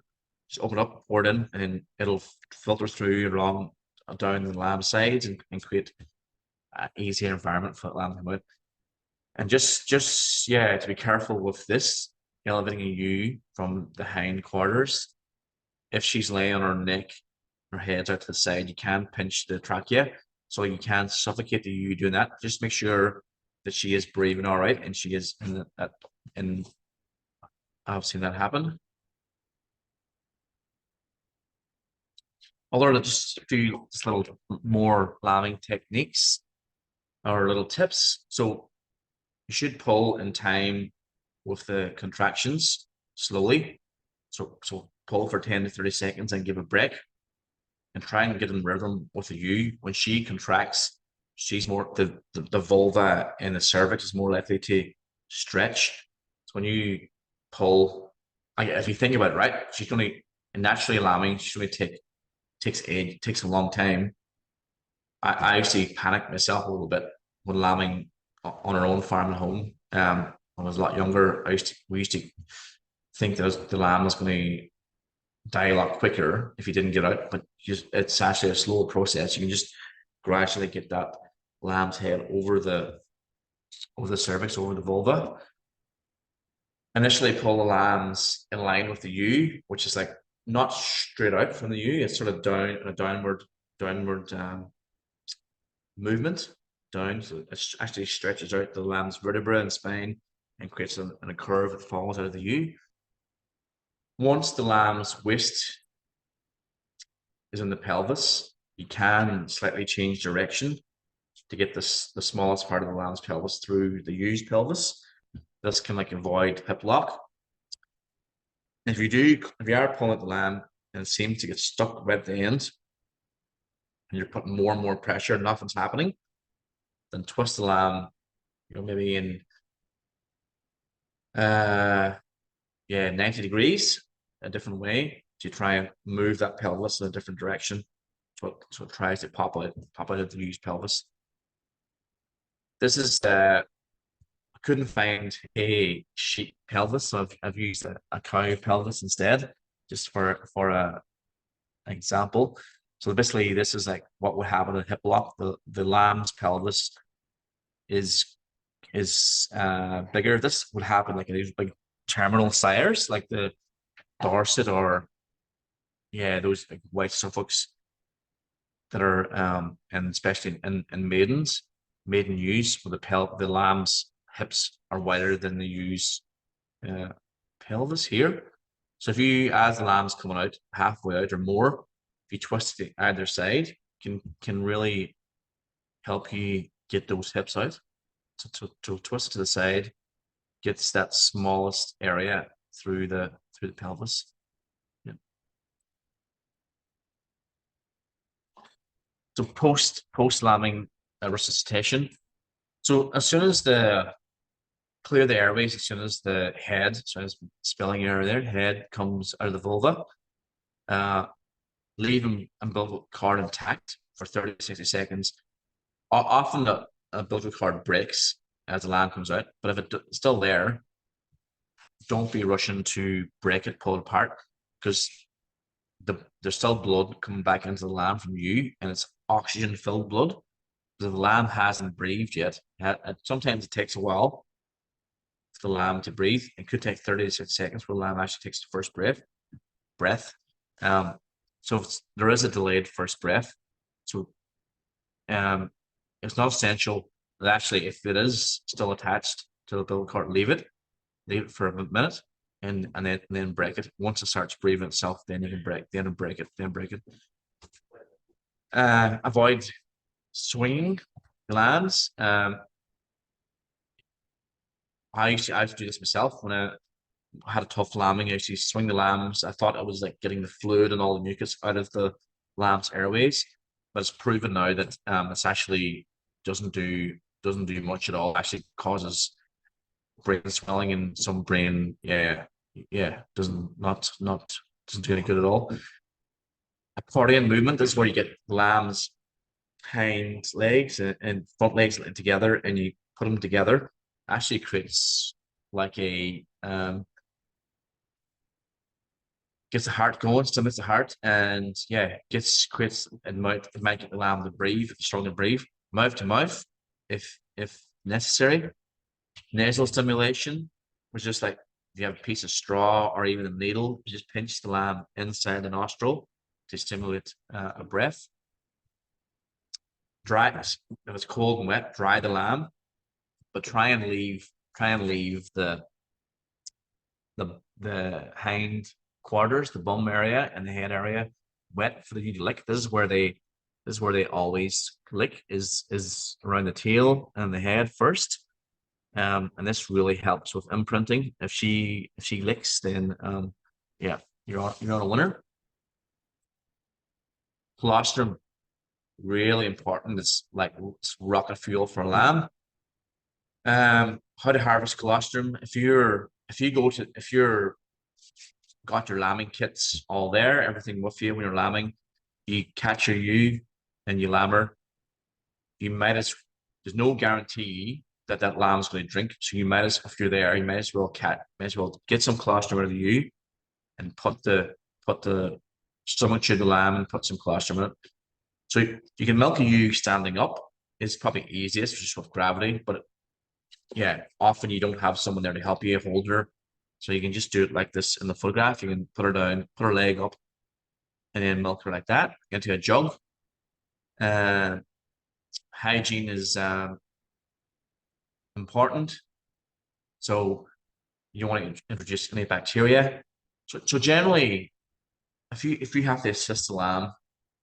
just open up, pour it in, and it'll filter through along down the lamb sides and create an easier environment for the lamb to come out. And just yeah, to be careful with this, elevating a ewe from the hind quarters. If she's laying on her neck, her head's out to the side, you can pinch the trachea, so you can suffocate the ewe doing that. Just make sure that she is breathing all right, and she is and I've seen that happen. Although just a few little more lambing techniques or little tips. So you should pull in time with the contractions slowly. So pull for 10 to 30 seconds and give a break, and try and get in rhythm with the ewe. When she contracts, she's more the vulva and the cervix is more likely to stretch. So when you pull, if you think about it, right, she's going to naturally lambing. She's going to takes a long time. I used to panic myself a little bit when lambing on our own farm at home. When I was a lot younger, we used to think that the lamb was going to die a lot quicker if you didn't get out, but it's actually a slow process. You can just gradually get that lamb's head over the cervix, over the vulva. Initially pull the lambs in line with the ewe, which is like not straight out from the ewe, it's sort of down in a downward movement down. So it actually stretches out the lamb's vertebra and spine and creates a curve that falls out of the ewe. Once the lamb's waist is in the pelvis, you can slightly change direction to get the smallest part of the lamb's pelvis through the ewe's pelvis. This can avoid hip lock. If you are pulling at the lamb and it seems to get stuck right at the end, and you're putting more and more pressure and nothing's happening, then twist the lamb, maybe in 90 degrees, a different way, to try and move that pelvis in a different direction. So it tries to pop out of the ewe's pelvis. This is I couldn't find a sheep pelvis, so I've used a cow pelvis instead, just for an example. So basically, this is what would happen in hip lock. The lamb's pelvis is bigger. This would happen in these big terminal sires, like the Dorset or those white Suffolks that are and especially in maiden ewes, where the lamb's hips are wider than the ewes pelvis here. So if you, as the lamb's coming out halfway out or more, if you twist it either side, can really help you get those hips out. So to twist to the side gets that smallest area through the pelvis. Yeah. So post lambing resuscitation. So as soon as clear the airways, as soon as the head, so as spilling air there, head comes out of the vulva, leave umbilical cord intact for 30 to 60 seconds. Often the umbilical cord breaks as the lamb comes out, but if it's still there, don't be rushing to break it, pull it apart, because there's still blood coming back into the lamb from you, and it's oxygen filled blood. The lamb hasn't breathed yet. Sometimes it takes a while for the lamb to breathe. It could take 30 to 60 seconds for the lamb actually takes the first breath. Um, so there is a delayed first breath. So it's not essential that actually, if it is still attached to the umbilical cord, leave it for a minute, and then break it. Once it starts breathing itself, then you can break it. Avoid swinging the lambs. I used to do this myself when I had a tough lambing. I used to swing the lambs. I thought I was like getting the fluid and all the mucus out of the lamb's airways, but it's proven now that it's actually doesn't do much at all. It actually causes brain swelling and some brain, doesn't do any good at all. Accordion movement is where you get lamb's hind legs and front legs together, and you put them together. Actually creates like a gets the heart going, stimulates the heart, and creates and might get the lamb to breathe, strong to breathe, mouth to mouth, if necessary. Nasal stimulation, which is just like if you have a piece of straw or even a needle, you just pinch the lamb inside the nostril to stimulate a breath. Dry it. If it's cold and wet, dry the lamb, but try and leave the hind quarters, the bum area and the head area wet for you to lick. This is where they always lick, is around the tail and the head first. And this really helps with imprinting. If she licks, then you're on a winner. Colostrum, really important. It's like rocket fuel for a lamb. How to harvest colostrum? If you're got your lambing kits all there, everything with you when you're lambing, you catch your ewe and you lamb her. There's no guarantee that lamb's going to drink. So if you're there, you might as well get some colostrum out of the ewe and put the stomach to the lamb and put some colostrum in it. So you can milk a ewe standing up. It's probably easiest just with gravity, but often you don't have someone there to help you hold her. So you can just do it like this in the photograph. You can put her down, put her leg up, and then milk her like that into a jug. Hygiene is important. So you don't want to introduce any bacteria. So generally, if you have to assist the lamb,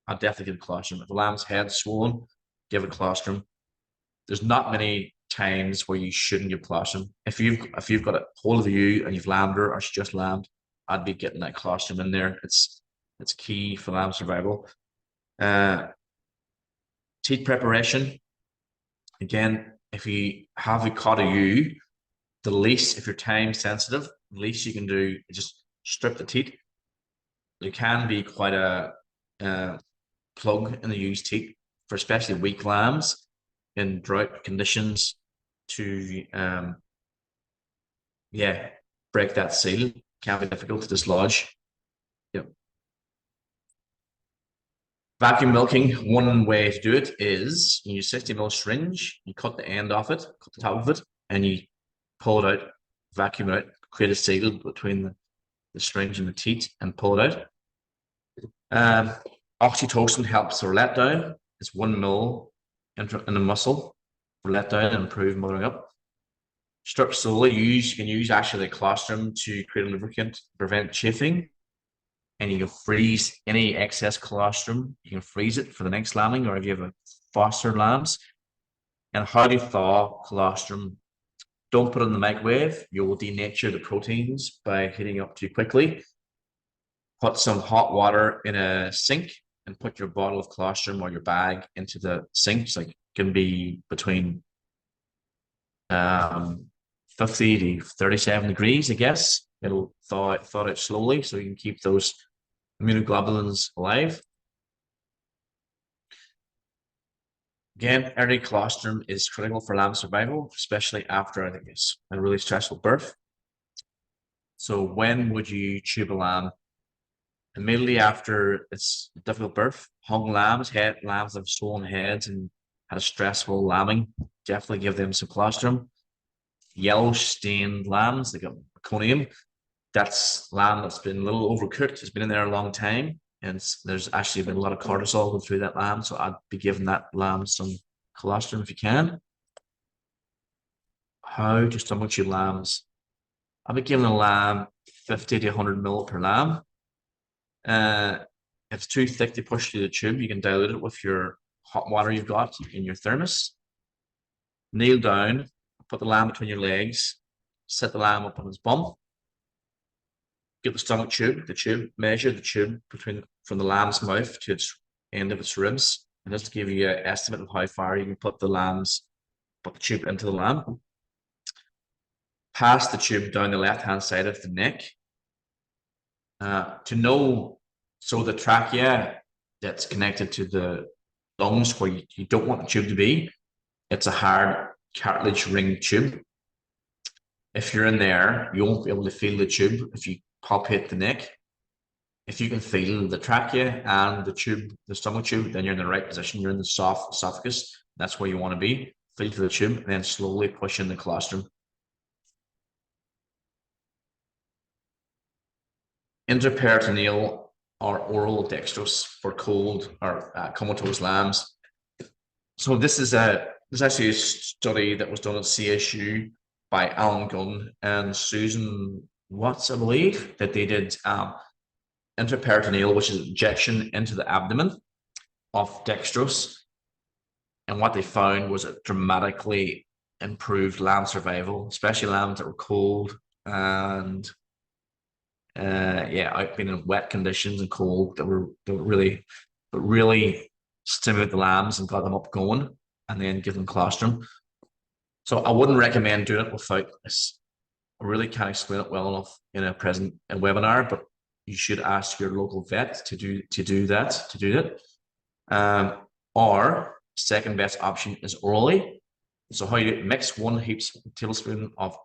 I'll definitely give a colostrum. If the lamb's head's swollen, give a colostrum. There's not many times where you shouldn't give colostrum. If you've got a hold of you and you've lambed her or she just lambed, I'd be getting that colostrum in there. It's key for lamb survival. Teat preparation. Again, if you have a caught a ewe, the least, if you're time sensitive, the least you can do is just strip the teat. There can be quite a plug in the ewe's teat for especially weak lambs in drought conditions to break that seal. Can be difficult to dislodge. Yep. Vacuum milking, one way to do it is you use 60 ml syringe, you cut the end off it, cut the top of it, and you pull it out, vacuum it out, create a seal between the syringe and the teat, and pull it out. Oxytocin helps for letdown. It's 1 ml in the muscle for letdown and improve mothering up. Strip slowly. You can use actually the colostrum to create a lubricant to prevent chafing. And you can freeze any excess colostrum. You can freeze it for the next lambing, or if you have a foster lambs. And how do you thaw colostrum? Don't put it in the microwave. You will denature the proteins by heating up too quickly. Put some hot water in a sink and put your bottle of colostrum or your bag into the sink. So it can be between 50 to 37 degrees, I guess. It'll thaw it slowly so you can keep those immunoglobulins alive. Again, early colostrum is critical for lamb survival, especially after, I think, it's a really stressful birth. So when would you tube a lamb? immediately after its difficult birth, hung lambs, lambs that have swollen heads and had a stressful lambing, definitely give them some colostrum. Yellow stained lambs, they got meconium. That's lamb that's been a little overcooked. It's been in there a long time, and there's actually been a lot of cortisol going through that lamb. So I'd be giving that lamb some colostrum if you can. How to stomach tube lambs? I'll be giving a lamb 50 to 100 ml per lamb. If it's too thick to push through the tube, you can dilute it with your hot water you've got in your thermos. Kneel down, put the lamb between your legs, set the lamb up on its bum. Get the stomach tube, measure the tube from the lamb's mouth to its end of its ribs, and just to give you an estimate of how far you can put the tube into the lamb. Pass the tube down the left-hand side of the neck. To know, so the trachea that's connected to the lungs where you don't want the tube to be, it's a hard cartilage ring tube. If you're in there, you won't be able to feel the tube if you palpate the neck. If you can feel the trachea and the stomach tube, then you're in the right position. You're in the soft esophagus. That's where you want to be. Feel for the tube and then slowly push in the colostrum. Intraperitoneal or oral dextrose for cold or comatose lambs. So this is actually a study that was done at CSU by Alan Gunn and Susan Watts, I believe, that they did intraperitoneal, which is injection into the abdomen of dextrose. And what they found was it dramatically improved lamb survival, especially lambs that were cold and out being in wet conditions and cold that really stimulate the lambs and got them up going, and then give them colostrum. So I wouldn't recommend doing it without this. I really can't explain it well enough in a webinar, but you should ask your local vet to do that. Or second best option is orally. So how you mix 1 tablespoon of,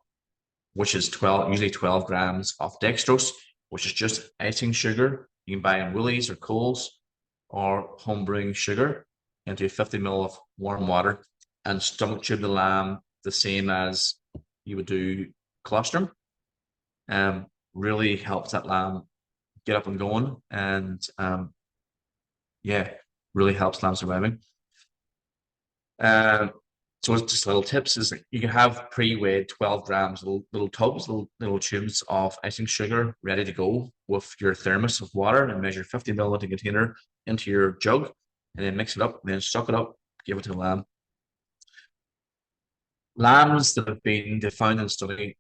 which is usually 12 grams of dextrose, which is just icing sugar. You can buy in Woolies or Coles, or home brewing sugar, into 50 ml of warm water, and stomach tube the lamb the same as you would do colostrum. Really helps that lamb get up and going, and really helps lamb surviving. So just little tips is that you can have pre-weighed 12 grams, little tubs, little tubes of icing sugar ready to go with your thermos of water, and measure 50 ml in a container into your jug, and then mix it up, and then suck it up, give it to the lamb. Lambs that have been found in study,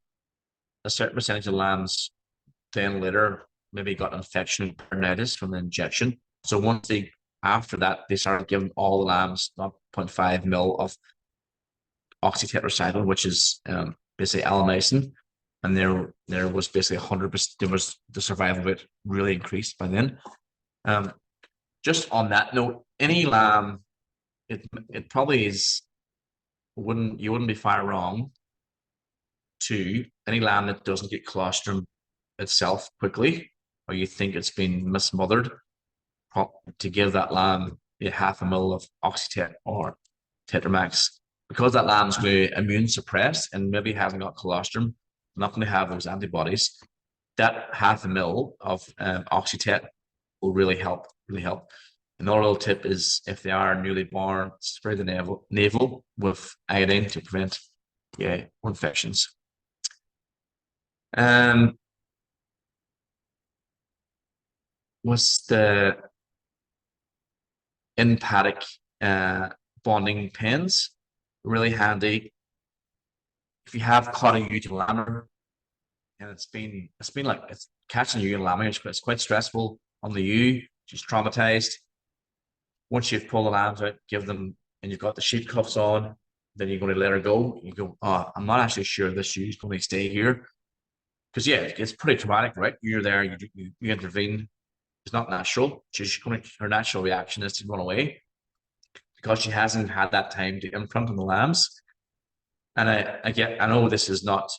a certain percentage of lambs then later maybe got infection and peritonitis from the injection. So after that, they started giving all the lambs 0.5 ml of oxytetracycline, which is basically L-amycin, and there was basically 100%. The survival rate really increased by then. Just on that note, any lamb, it probably is you wouldn't be far wrong to any lamb that doesn't get colostrum itself quickly, or you think it's been mismothered, to give that lamb a half a ml of Oxytet or Tetramax, because that lamb's going to be immune suppressed and maybe hasn't got colostrum, not going to have those antibodies. That half a ml of Oxytet will really help. Another little tip is, if they are newly born, spray the navel with iodine to prevent infections. What's the in-paddock bonding pens? Really handy if you have caught a ewe lammer, and it's been like it's catching a ewe lammer, but it's quite stressful on the ewe. She's traumatized. Once you've pulled the lambs out, give them, and you've got the sheep cuffs on, then you're going to let her go. You go, I'm not actually sure this ewe's going to stay here, because it's pretty traumatic, right? You're there, you intervene. It's not natural. Her natural reaction is to run away, because she hasn't had that time to imprint on the lambs. And I know this is not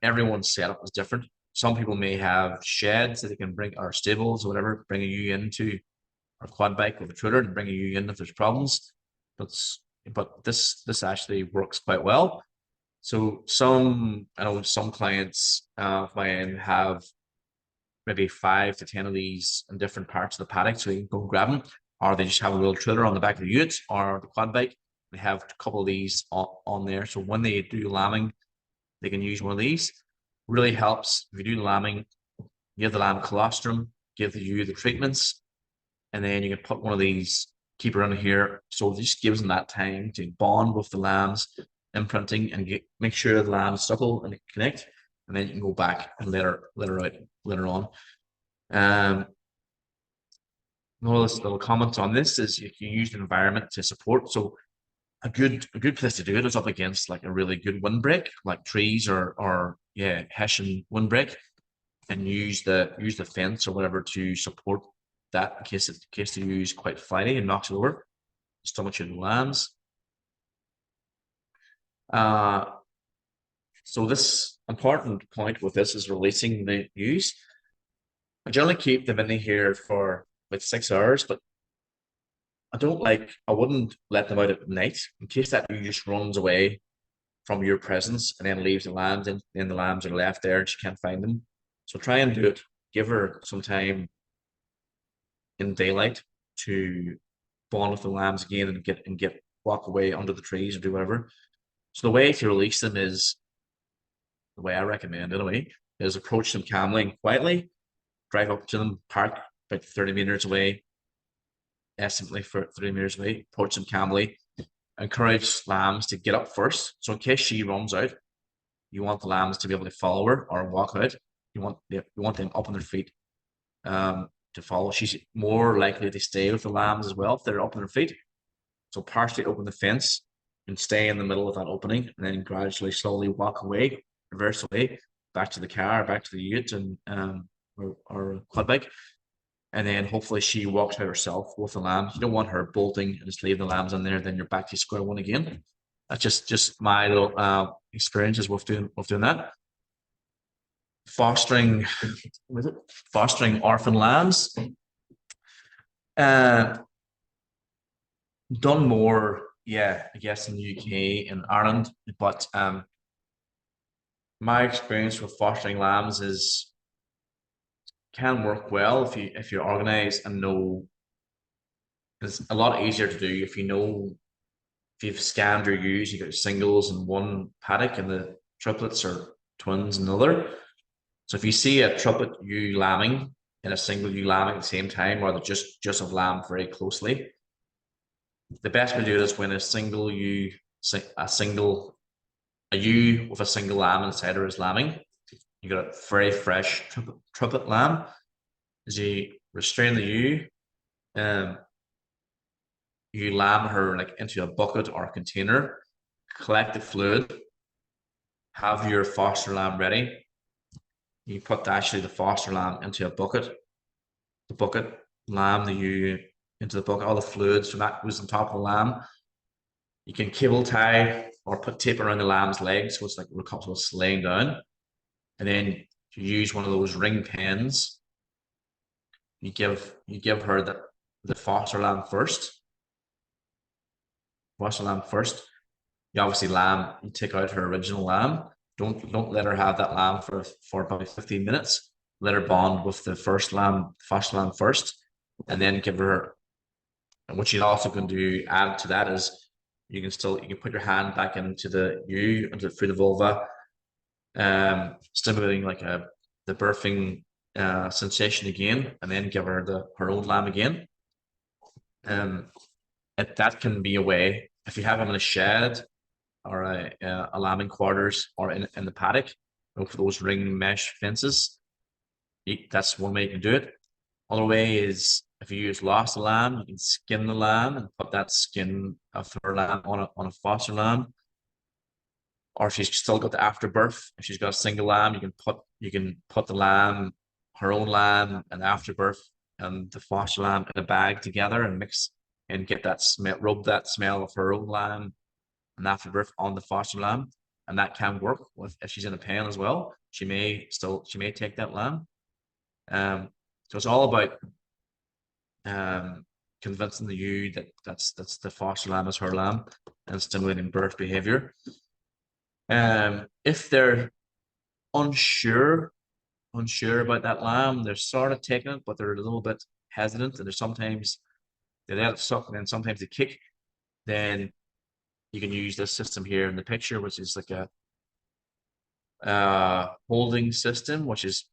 everyone's setup is different. Some people may have sheds that they can bring, or stables or whatever, bring a ewe into, or quad bike with a trailer to bring a ewe in if there's problems. But this actually works quite well. So I know some clients of mine have maybe 5 to 10 of these in different parts of the paddock, so you can go and grab them, or they just have a little trailer on the back of the ute or the quad bike. They have a couple of these on there, so when they do lambing, they can use one of these. Really helps if you do lambing. Give the lamb colostrum, give the ewe the treatments, and then you can put one of these, keep her in here, so it just gives them that time to bond with the lambs, imprinting, and make sure the lambs suckle and connect, and then you can go back and let her out later on. Another little comment on this is you can use the environment to support. So a good place to do it is up against like a really good windbreak, like trees or yeah, Hessian windbreak, and use the fence or whatever to support that in case the use quite flighty and knocks it over. Stomach the lambs. So this important point with this is releasing the ewes. I generally keep them in here for about 6 hours, but I wouldn't let them out at night in case that ewe just runs away from your presence and then leaves the lambs, and then the lambs are left there and she can't find them. So try and do it. Give her some time in daylight to bond with the lambs again and get walk away under the trees or do whatever. So the way to release them is the way I recommend anyway, is approach them calmly and quietly, drive up to them, park about 30 meters away, estimately for 30 meters away, approach them calmly, encourage lambs to get up first. So in case she runs out, you want the lambs to be able to follow her or walk out. You want them up on their feet to follow. She's more likely to stay with the lambs as well if they're up on their feet. So partially open the fence and stay in the middle of that opening, and then gradually, slowly walk away, reverse away, back to the car, back to the ute and or quad bike. And then hopefully she walks out herself with the lambs. You don't want her bolting and just leave the lambs in there, then you're back to square one again. That's just my little experiences with doing that. Fostering orphan lambs. Done more, yeah, I guess in the UK and Ireland, but my experience with fostering lambs is can work well if you're organized and know. It's a lot easier to do if you know, if you've scanned your ewes, you've got singles in one paddock and the triplets or twins in another. So if you see a triplet ewe lambing and a single ewe lambing at the same time, or they just have lambed very closely, the best way to do it is when a ewe with a single lamb inside her is lambing. You got a very fresh triplet lamb. As you restrain the ewe, you lamb her like into a bucket or a container, collect the fluid, have your foster lamb ready. You put actually the foster lamb into a bucket, lamb the ewe into the bucket, all the fluids from that goes on top of the lamb. You can cable tie or put tape around the lamb's legs so it's like we're laying down. And then you use one of those ring pens. You give her the foster lamb first. Foster lamb first. You obviously you take out her original lamb. Don't let her have that lamb for about 15 minutes. Let her bond with the first lamb, foster lamb first, and then give her. And what you're also going to add to that is you can put your hand back into the ewe, through the vulva, stimulating like the birthing sensation again, and then give her her own lamb again. That can be a way if you have them in a shed or a lambing quarters or in the paddock, for those ring mesh fences. That's one way you can do it. Other way is if you lost a lamb, you can skin the lamb and put that skin of her lamb on a foster lamb. Or if she's still got the afterbirth, if she's got a single lamb, you can put the lamb, her own lamb, and afterbirth and the foster lamb in a bag together and mix and get that smell, rub that smell of her own lamb and afterbirth on the foster lamb. and that can work with if she's in a pen as well. She may take that lamb. So it's all about convincing the ewe that that's the foster lamb is her lamb and stimulating birth behavior. If they're unsure about that lamb, they're sort of taking it, but they're a little bit hesitant, and there's sometimes they let it suck and then sometimes they kick. Then you can use this system here in the picture, which is like a holding system, which is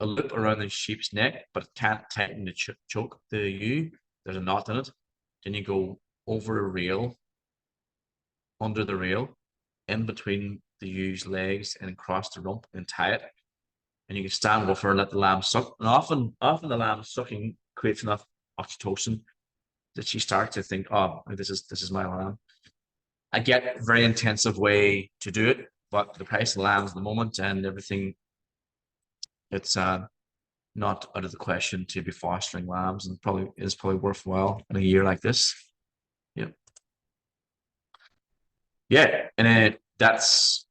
a loop around the sheep's neck, but it can't tighten the choke the ewe. There's a knot in it. Then you go over a rail, under the rail, in between the ewe's legs, and across the rump and tie it. And you can stand with her and let the lamb suck. And often the lamb sucking creates enough oxytocin that she starts to think, oh, this is my lamb. I get a very intensive way to do it, but the price of lambs at the moment and everything, it's not out of the question to be fostering lambs, and probably worthwhile in a year like this. Yeah, and that's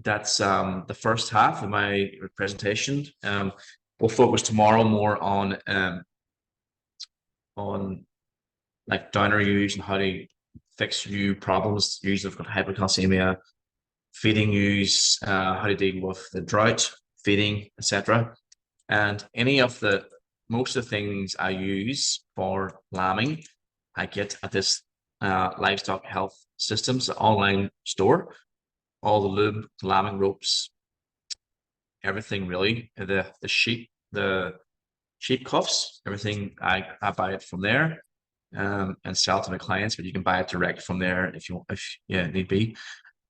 the first half of my presentation. We'll focus tomorrow more on like downer ewes and how to fix ewe problems. Ewes have got hypercalcemia, feeding ewes, how to deal with the drought, feeding, etc. And most of the things I use for lambing, I get at this livestock health systems online store. All the lube, the lambing ropes, everything really. The sheep cuffs, everything I buy it from there, and sell it to my clients. But you can buy it direct from there if need be.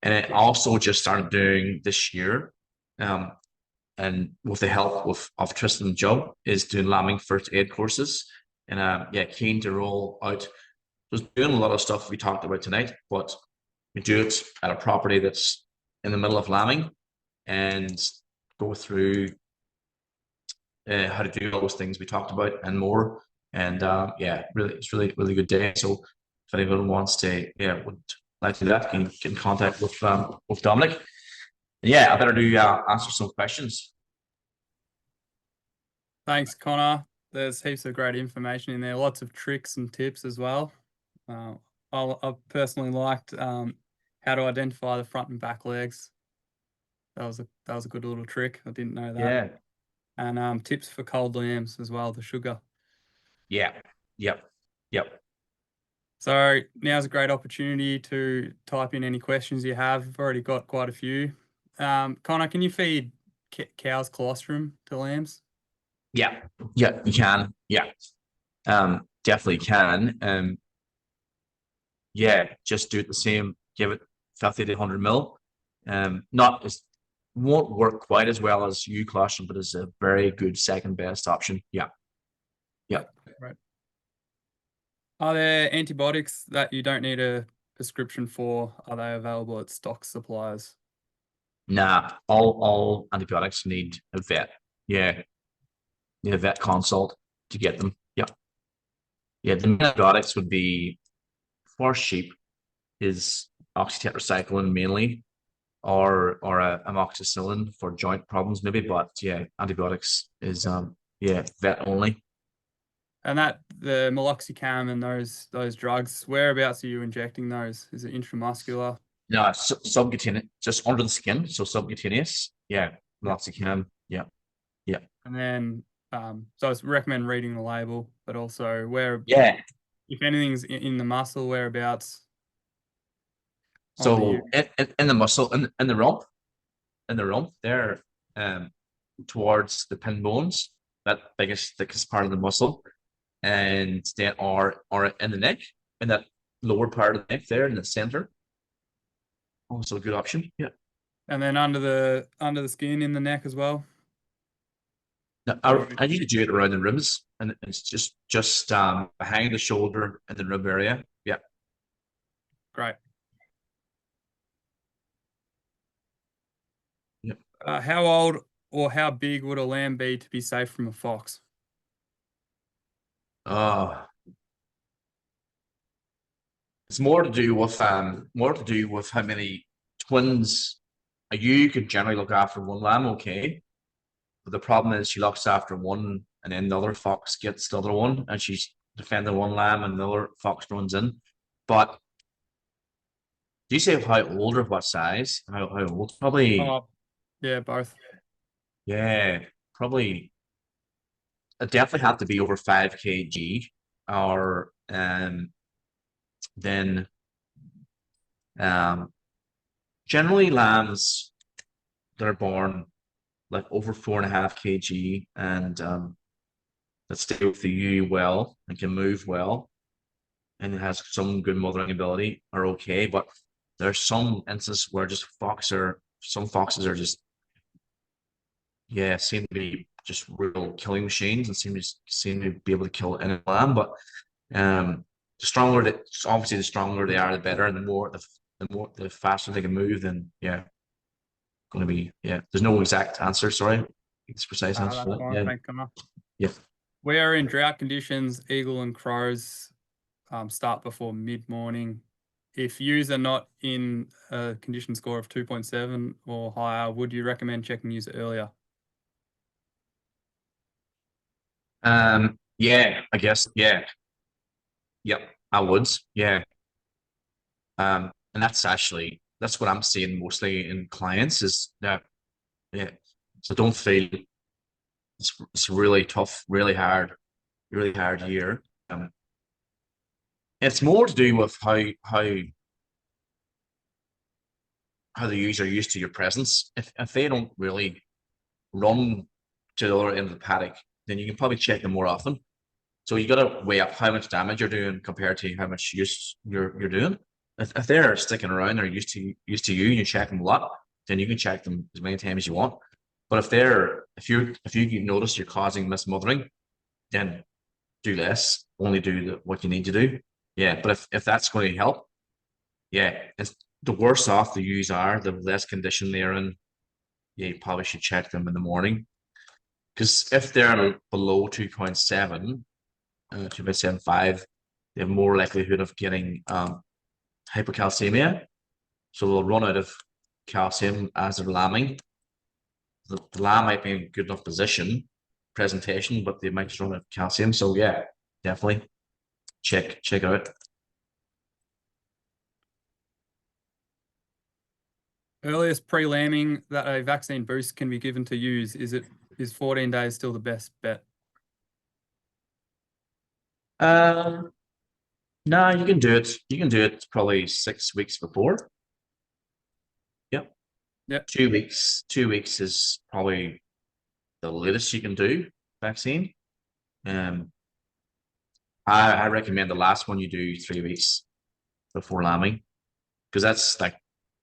And I also just started doing this year, and with the help of Tristan and Joe, is doing lambing first aid courses. And keen to roll out. Just doing a lot of stuff we talked about tonight, but we do it at a property that's in the middle of lambing, and go through how to do all those things we talked about and more. And it's really good day. So if anyone wants to would like to do that, can get in contact with Dominic. I better do answer some questions. Thanks, Connor. There's heaps of great information in there, lots of tricks and tips as well. I've personally liked how to identify the front and back legs. That was a good little trick. I didn't know that. Yeah. And tips for cold lambs as well, the sugar. Yeah. Yep. So now's a great opportunity to type in any questions you have. We've already got quite a few. Connor, can you feed cows colostrum to lambs? Yeah, you can. Yeah, definitely can. Just do it the same. Give it 50 to 100 mil. Not as won't work quite as well as ewe colostrum, but it's a very good second best option. Yeah. Right. Are there antibiotics that you don't need a prescription for? Are they available at stock suppliers? Nah, all antibiotics need a vet. Yeah, need a vet consult to get them. Yeah, the main antibiotics would be for sheep is oxytetracycline mainly, or amoxicillin for joint problems maybe. But yeah, antibiotics is vet only. And that the meloxicam and those drugs, whereabouts are you injecting those? Is it intramuscular? No, subcutaneous, just under the skin, so subcutaneous. Yeah, meloxicam. Yeah. And then, so I recommend reading the label, but also if anything's in the muscle, whereabouts. So in the muscle, in the rump, there, towards the pin bones, that thickest part of the muscle, and then are in the neck, in that lower part of the neck there in the center. Also a good option. Yeah. And then under the skin in the neck as well. Now, I usually do it around the ribs, and it's just behind the shoulder and the rib area. Yeah. Great. Yeah. How old or how big would a lamb be to be safe from a fox? It's more to do with how many twins a ewe could generally look after one lamb, okay. But the problem is she looks after one, and then the other fox gets the other one, and she's defending one lamb, and the other fox runs in. But do you say how old or what size? How old? Probably, Oh, yeah, both. yeah, probably. It definitely have to be over 5 kg, or then um generally lambs that are born like over 4.5 kg and that stay with the ewe well and can move well and it has some good mothering ability are okay. But there's some instances where just some foxes are just, yeah, seem to be just real killing machines and seem to be able to kill any lamb. But the stronger that obviously the stronger they are, the better, and the faster they can move, then yeah, going to be, yeah. There's no exact answer. Sorry, it's precise answer for That's that. fine. Yeah, Thanks, Connor. yeah. Where in drought conditions, eagle and crows start before mid-morning. If ewes are not in a condition score of 2.7 or higher, would you recommend checking ewes earlier? Yeah, I guess, yeah, yep, I would, yeah. And that's what I'm seeing mostly in clients is that, yeah. So don't feel it's really tough, really hard year. It's more to do with how the user are used to your presence. If they don't really run to the other end of the paddock, then you can probably check them more often. So you got to weigh up how much damage you're doing compared to how much use you're doing. If they're sticking around, they're used to you, and you check them a lot, then you can check them as many times as you want. But if you notice you're causing mismothering, then do less. Only do what you need to do. Yeah, but if that's going to help, yeah, it's the worse off the ewes are, the less condition they're in. Yeah, you probably should check them in the morning because if they're below 2.7, 2.75, they have more likelihood of getting hypocalcemia. So they'll run out of calcium as they're lambing. The lamb might be in good enough position, presentation, but they might just run out of calcium. So yeah, definitely check out. Earliest pre-lambing that a vaccine boost can be given to ewes, is 14 days still the best bet? Um, no, you can do it. You can do it probably 6 weeks before. Yep. Yep. 2 weeks. 2 weeks is probably the latest you can do vaccine. Um, I recommend the last one you do 3 weeks before lambing because that's like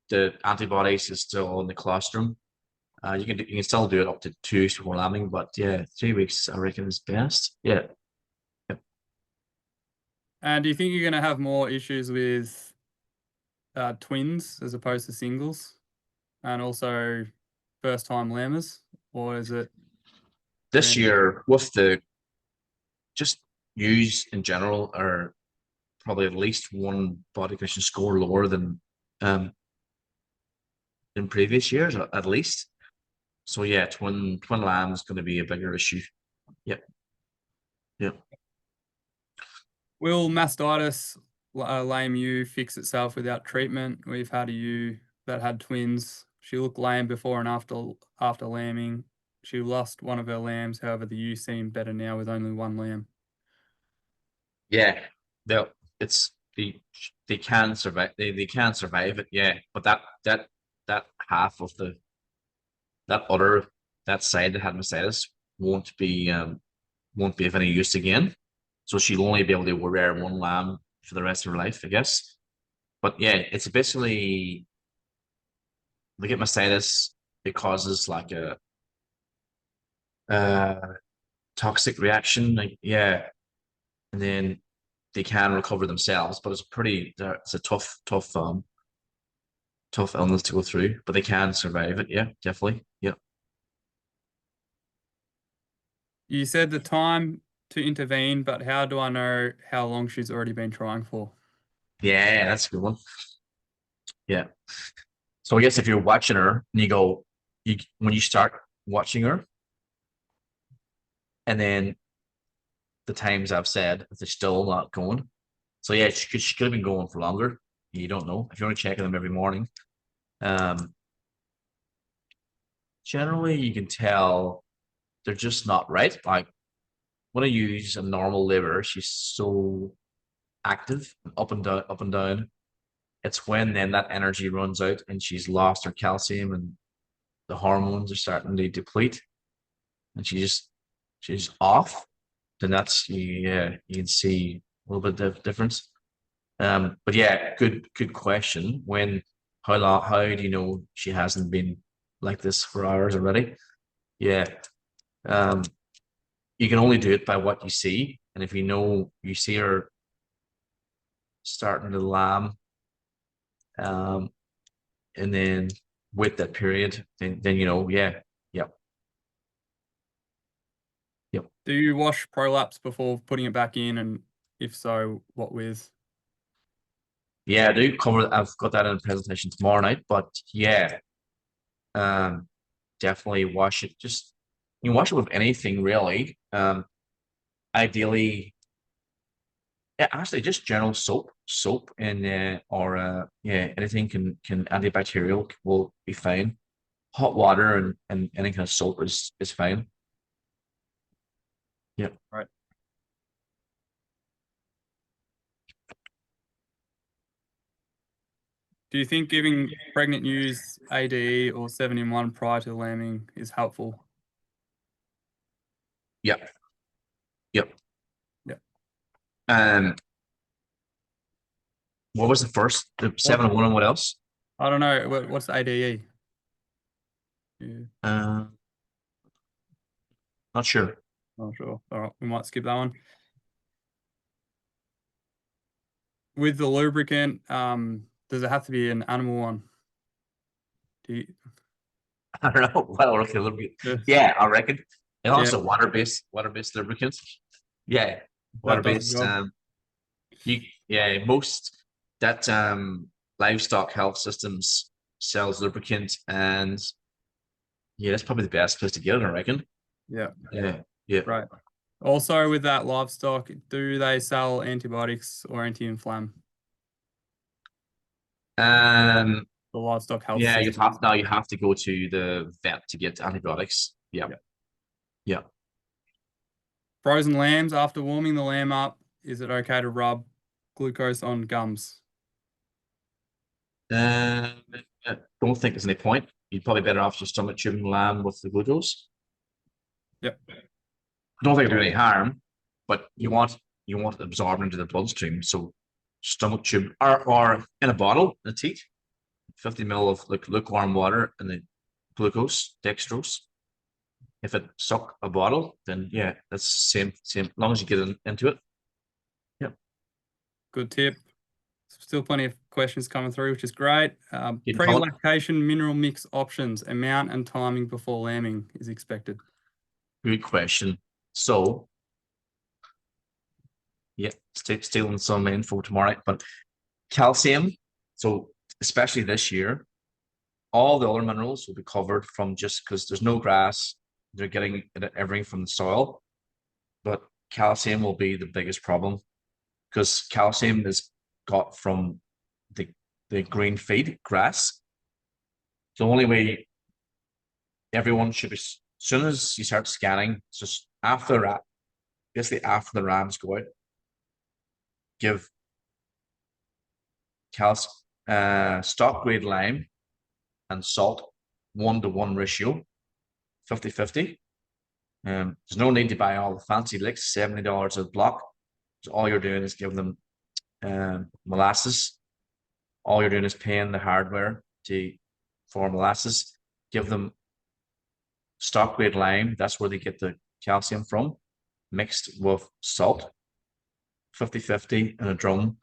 the antibodies is still in the colostrum. You can still do it up to 2 weeks before lambing, but yeah, 3 weeks I reckon is best. Yeah. Yep. And do you think you're going to have more issues with twins as opposed to singles, and also first-time lambers, or is it This random? year with the just ewes in general are probably at least one body condition score lower um than previous years at least. So yeah, twin lamb is going to be a bigger issue. Yep. Yep. Will mastitis lame ewe fix itself without treatment? We've had a ewe that had twins. She looked lame before and after lambing. She lost one of her lambs. However, the ewe seemed better now with only one lamb. Yeah. They'll it's they can survive they can survive it, yeah. But that half of that other that side that had mastitis won't be of any use again. So she'll only be able to rear one lamb for the rest of her life, I guess. But yeah, it's basically they get mastitis. It causes like a uh, toxic reaction, like yeah, and then they can recover themselves. But it's a tough illness to go through. But they can survive it. Yeah, definitely. Yeah, You said the time to intervene, but how do I know how long she's already been trying for? yeah, that's a good one. Yeah. So I guess if you're watching her and you go, when you start watching her, and then the times I've said, if they're still not going, so yeah, she could have been going for longer. You don't know if you're only checking them every morning. Um, Generally, you can tell they're just not right. Like when I use a normal liver, she's so active, up and down, up and down. It's when then that energy runs out and she's lost her calcium and the hormones are starting to deplete and she's off. Then that's yeah, you can see a little bit of difference. But yeah, good question. How do you know she hasn't been like this for hours already? Yeah. Um, you can only do it by what you see. And if you see her starting to lamb, um, and then with that period, then yeah, yep, yep. Do you wash prolapse before putting it back in? And if so, what with? Yeah, I do cover. I've got that in a presentation tomorrow night. But yeah, um, definitely wash it. Just you can wash it with anything really. Ideally, yeah, actually, just general soap, and or yeah, anything can antibacterial will be fine. Hot water and any kind of soap is fine. Yeah. Right. Do you think giving pregnant ewes ADE or 7-in-1 prior to lambing is helpful? Yep. Yep. Yeah. What was the first? The What? 7-1 and what else? I don't know. What's ADE? Yeah, Uh, Not sure. not sure. All right, we might skip that one. With the lubricant, does it have to be an animal one? Do you, I don't know. Well, okay, a little bit. yeah, Yeah, I reckon. And yeah, also water-based lubricants. Yeah, that does the water-based. job. Yeah, most that livestock health systems sells lubricant, and yeah, that's probably the best place to get it, I reckon. Yeah, Yeah, yeah. right. Also, with that livestock, do they sell antibiotics or anti-inflam? Um, The livestock health yeah, system. you have to go to the vet to get antibiotics. Yeah, Yeah. yeah. Frozen lambs, after warming the lamb up, is it okay to rub glucose on gums? Um, I don't think there's any point. You're probably better off just stomach tubing lamb with the glucose. Yep. I don't think it'll do any harm, but you want it absorbed into the bloodstream. So stomach tube or in a bottle, in a teat, 50 ml of lukewarm water and the glucose, dextrose. If it suck a bottle, then yeah, that's same. As long as you get into it. Yep. Good tip. Still plenty of questions coming through, which is great. Keep coming. Pre-lactation mineral mix options, amount and timing before lambing is expected. Good question. So yeah, stealing some info tomorrow night, but calcium. So especially this year, all the other minerals will be covered from just because there's no grass. They're getting everything from the soil, but calcium will be the biggest problem because calcium is got from the green feed grass. The only way everyone should be, as soon as you start scanning, just basically after the rams go out, give stock grade lime and salt 1-to-1 ratio, 50-50. There's no need to buy all the fancy licks, $70 a block. So all you're doing is giving them molasses. All you're doing is paying the hardware for molasses. Give them stock grade lime. That's where they get the calcium from, mixed with salt, 50-50 in a drum.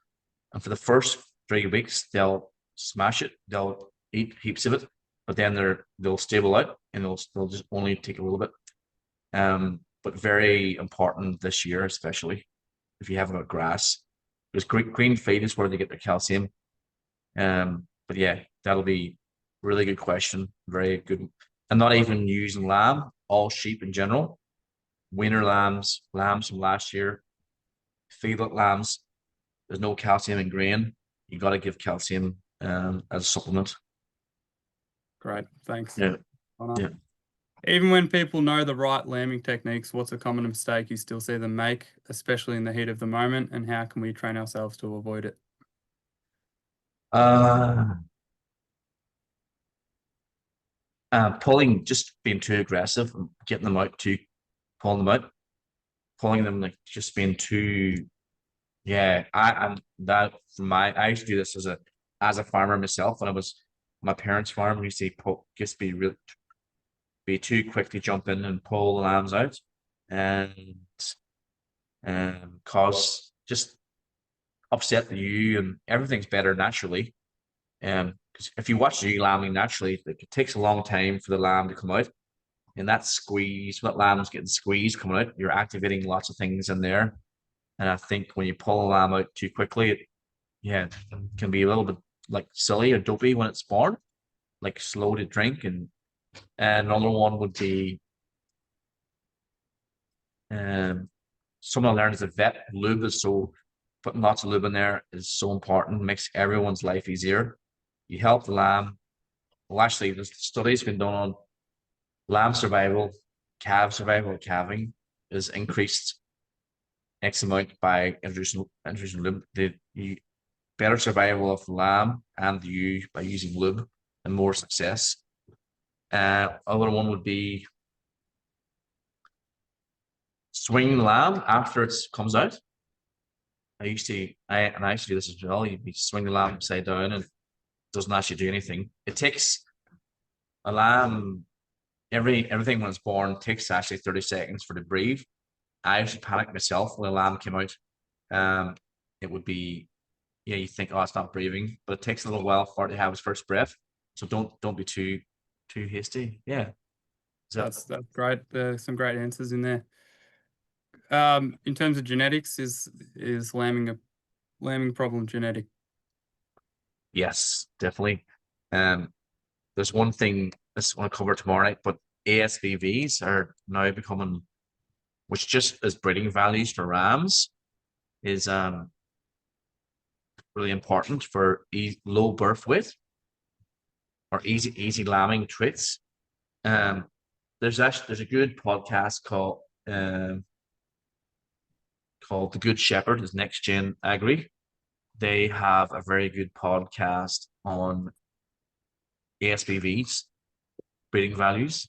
And for the first 3 weeks, they'll smash it. They'll eat heaps of it, but then they'll stable out and they'll just only take a little bit. But very important this year, especially if you haven't got grass, because green feed is where they get their calcium. But yeah, that'll be Really good question. Very good. And not even using lamb, all sheep in general. Weaner lambs, lambs from last year, feedlot lambs. There's no calcium in grain. You got to give calcium as a supplement. Great, thanks, Yeah, Connor. yeah. Even when people know the right lambing techniques, what's a common mistake you still see them make, especially in the heat of the moment, and how can we train ourselves to avoid it? Uh, Pulling, just being too aggressive, and getting them out, too, pulling them out, pulling them like just being too. Yeah, I'm that from my. I used to do this as a farmer myself when I was my parents' farm. We used to pull, just be too quick to jump in and pull the lambs out, and cause just upset the ewe, and everything's better naturally. Because if you watch the ewe lambing naturally, like, it takes a long time for the lamb to come out. And that squeeze, when that lamb's getting squeezed coming out, you're activating lots of things in there. And I think when you pull a lamb out too quickly, it can be a little bit like silly or dopey when it's born, like slow to drink. And another one would be someone I learned as a vet, lube is so putting lots of lube in there is so important, makes everyone's life easier. You help the lamb. Well, actually, there's studies been done on lamb survival, calf survival, calving is increased X amount by introducing lube. The better survival of the lamb and the ewe by using lube and more success. Other one would be swinging the lamb after it comes out. I used to do this as well. You'd be swinging the lamb upside down and it doesn't actually do anything. It takes a lamb everything when it's born takes actually 30 seconds for it to breathe. I actually panicked myself when the lamb came out. It would be you think, oh, it's not breathing, but it takes a little while for it to have its first breath. So don't be too hasty. Yeah. So That's great. There's some great answers in there. In terms of genetics, is lambing problem genetic? yes, definitely. Um, there's one thing I just want to cover tomorrow night, but ASVVs are now becoming, which just as breeding values for rams is really important for low birth weight or easy lambing traits. Um, there's a good podcast called The Good Shepherd, is Next Gen Agri. They have a very good podcast on ASVVs, breeding values.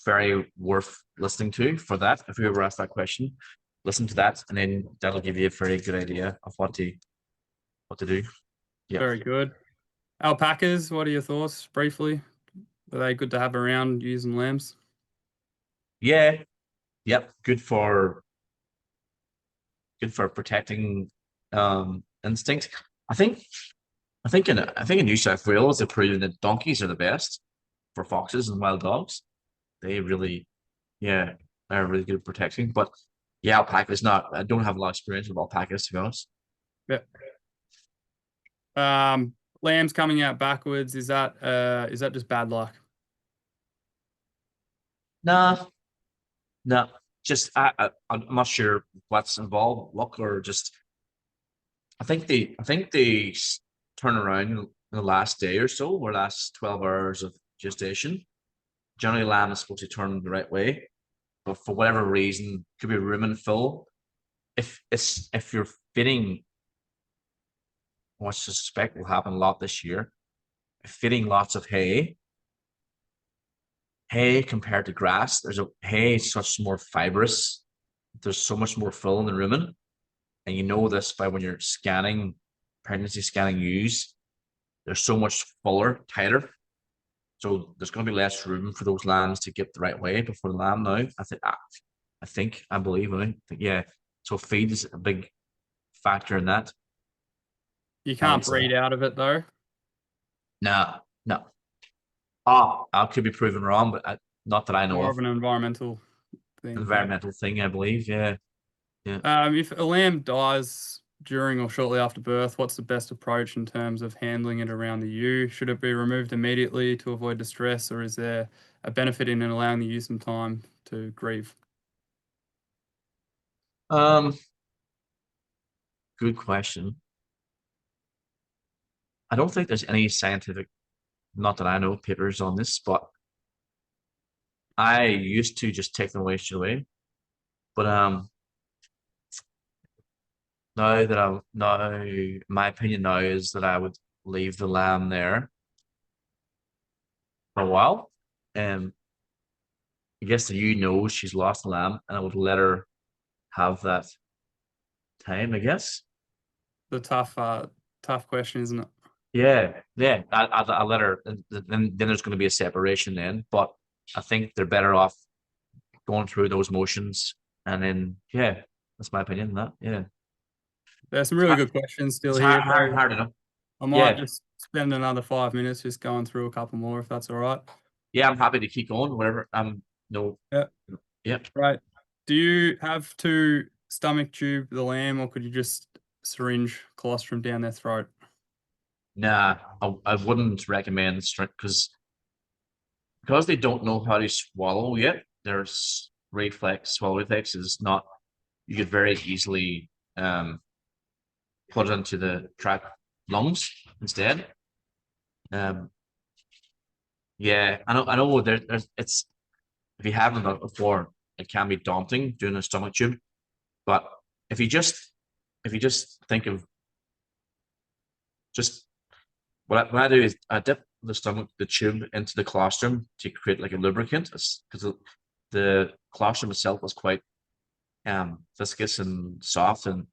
Very worth listening to for that. If you ever ask that question, listen to that, and then that'll give you a very good idea of what to do. Yeah. Very good. Alpacas, what are your thoughts briefly? Are they good to have around using lambs? Yeah. Yep. Good for protecting instinct. I think I think in New South Wales they've proven that donkeys are the best for foxes and wild dogs. They really, yeah, they're really good at protecting. But yeah, alpacas not. I don't have a lot of experience with alpacas, to be honest. Yeah. Lambs coming out backwards, is that just bad luck? No, no. Just I'm not sure what's involved, luck or just. I think they turn around in the last day or so, or last 12 hours of gestation. Generally, lamb is supposed to turn the right way, but for whatever reason, could be rumen full. If you're fitting, what I suspect will happen a lot this year, fitting lots of hay compared to grass. There's a hay is such more fibrous. There's so much more fill in the rumen, and you know this by when you're scanning pregnancy scanning ewes. They're so much fuller, tighter. So there's going to be less room for those lambs to get the right way before the lamb now. I believe, yeah. So feed is a big factor in that. You I would can't say. breed out of it though. No, no. I could be proven wrong, but not that I know More of. of an environmental thing. Yeah. Environmental thing, I believe. Yeah, yeah. If a lamb dies during or shortly after birth, what's the best approach in terms of handling it around the ewe? Should it be removed immediately to avoid distress, or is there a benefit in allowing the ewe some time to grieve? Um, Good question. I don't think there's any scientific, not that I know, papers on this, but I used to just take them away straight away. But now my opinion now is that I would leave the lamb there for a while. And I guess the ewe knows she's lost the lamb, and I would let her have that time, I guess. The tough question, isn't it? Yeah, yeah. I let her. Then there's going to be a separation then. But I think they're better off going through those motions, and then yeah, that's my opinion. On that yeah, There's some it's really hard, good questions still it's here, so hard enough. I might Yeah, just spend another 5 minutes just going through a couple more if that's all right. yeah. I'm happy to keep going. Whatever. No. Yeah, Yep. right. Do you have to stomach tube the lamb, or could you just syringe colostrum down their throat? Nah, I wouldn't recommend strength because they don't know how to swallow yet. There's swallow reflex is not. You could very easily put it into the track lungs instead. Um, yeah, I know. There's it's if you haven't done it before, it can be daunting doing a stomach tube. But if you just if you just think of just what I do is I dip the tube into the colostrum to create like a lubricant because the colostrum itself is quite viscous and soft, and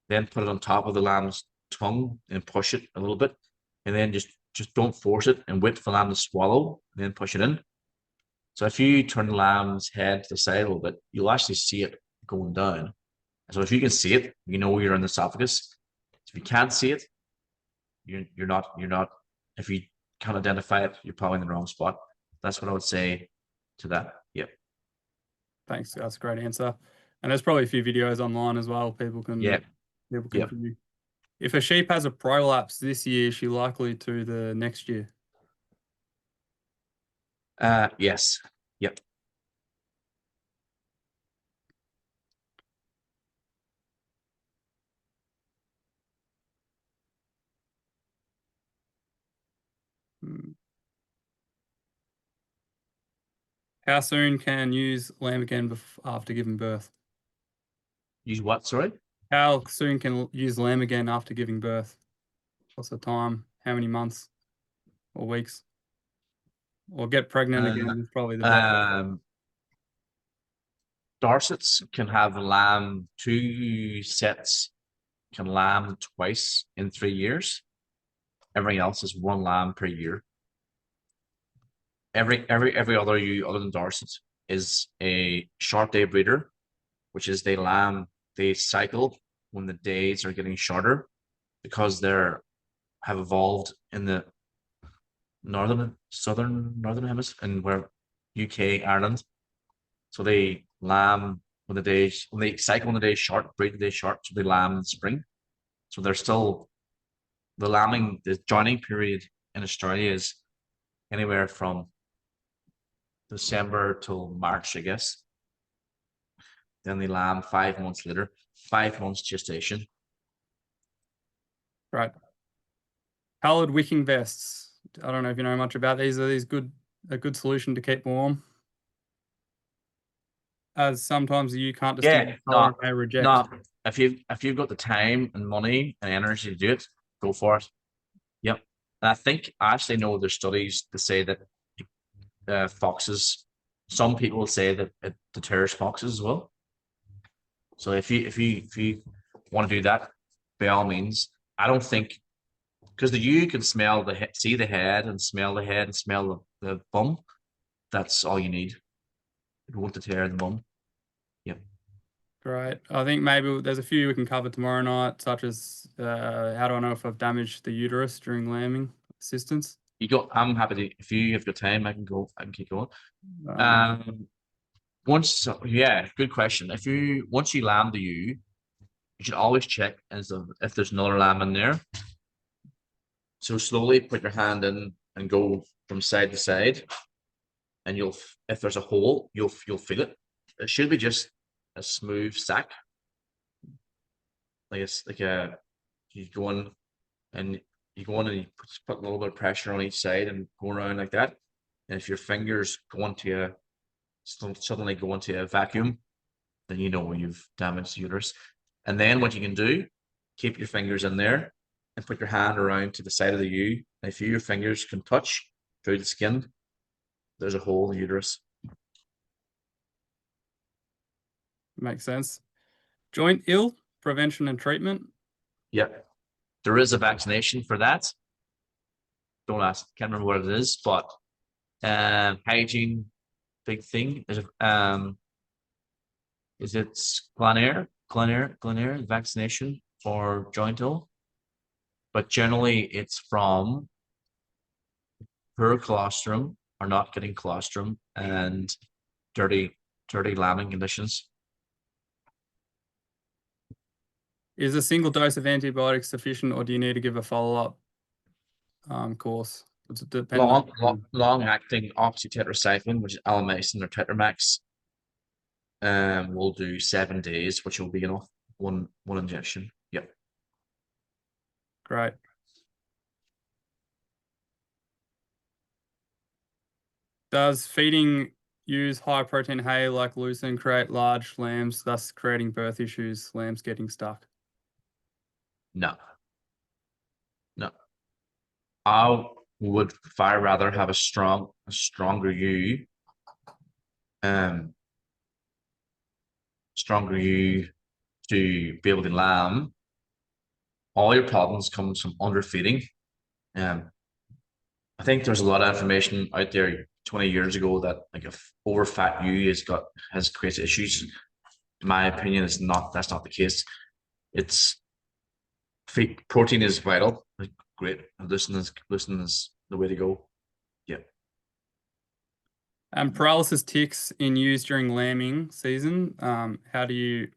then put it on top of the lamb's tongue and push it a little bit, and then just don't force it and wait for the lamb to swallow, and then push it in. So if you turn the lamb's head to the side a little bit, you'll actually see it going down. So if you can see it, you know you're in the esophagus. If you can't see it, you're not. If you can't identify it, you're probably in the wrong spot. That's what I would say to that. Yep. Thanks, that's a great answer. And there's probably a few videos online as well. Yep. People can Yep. view. If a sheep has a prolapse this year, is she likely to the next year? Yes. Yep. Hmm. How soon can use lamb again after giving birth? Use what? Sorry. How soon can use lamb again after giving birth? What's the time? How many months or weeks? Or get pregnant Uh, again is probably the best. um, Dorsets can have lamb two sets can lamb twice in 3 years. Everything else is one lamb per year. Every other ewe other than Dorset is a short day breeder, which is they cycle when the days are getting shorter because they're have evolved in the northern hemisphere and where UK, Ireland. So they lamb when they cycle when the day short, breed the day short, so they lamb in spring. So they're still the joining period in Australia is anywhere from December till March, I guess. Then they lamb 5 months later, 5 months gestation. Right. Colored wicking vests. I don't know if you know much about these. Are these a good solution to keep warm? As sometimes you can't distinguish Yeah, color no, and may reject. no. If you've got the time and money and energy to do it, go for it. Yep. And I think I actually know there's studies to say that foxes. Some people say that it deters foxes as well. So if you want to do that, by all means. I don't think because you can smell see the head and smell the head and smell the bum. That's all you need. It won't deter the bum. Yep. Great. I think maybe there's a few we can cover tomorrow night, such as how do I know if I've damaged the uterus during lambing assistance? I'm happy to if you have got time, I can go. I can keep going. Um, Um, yeah, good question. If you once you lamb the ewe, you should always check as if there's another lamb in there. So slowly put your hand in and go from side to side, and if there's a hole, you'll feel it. It should be just a smooth sack, like it's like you go in and you put a little bit of pressure on each side and go around like that. And if your fingers go into suddenly go into a vacuum, then you know you've damaged the uterus. And then what you can do, keep your fingers in there and put your hand around to the side of the U. And if your fingers can touch through the skin, there's a hole in the uterus. Makes sense. Joint ill prevention and treatment. Yep. There is a vaccination for that. Don't ask, can't remember what it is, but hygiene, big thing. There's is it Glenair vaccination for joint ill? But generally it's from poor colostrum or not getting colostrum and dirty lambing conditions. Is a single dose of antibiotics sufficient, or do you need to give a follow-up course? Does it depend on Long-acting oxytetracycline, which is Alomycin or Tetramax, we'll do 7 days, which will be enough. One injection. Yep. Great. Does feeding use high protein hay like lucerne create large lambs, thus creating birth issues, lambs getting stuck? No. I would far rather have a stronger ewe, to be able to lamb. All your problems comes from underfeeding. I think there's a lot of information out there 20 years ago that like if over fat ewe has created issues. In my opinion, that's not the case. It's protein is vital. Great. And listen is the way to go. Yeah. And paralysis ticks in use during lambing season.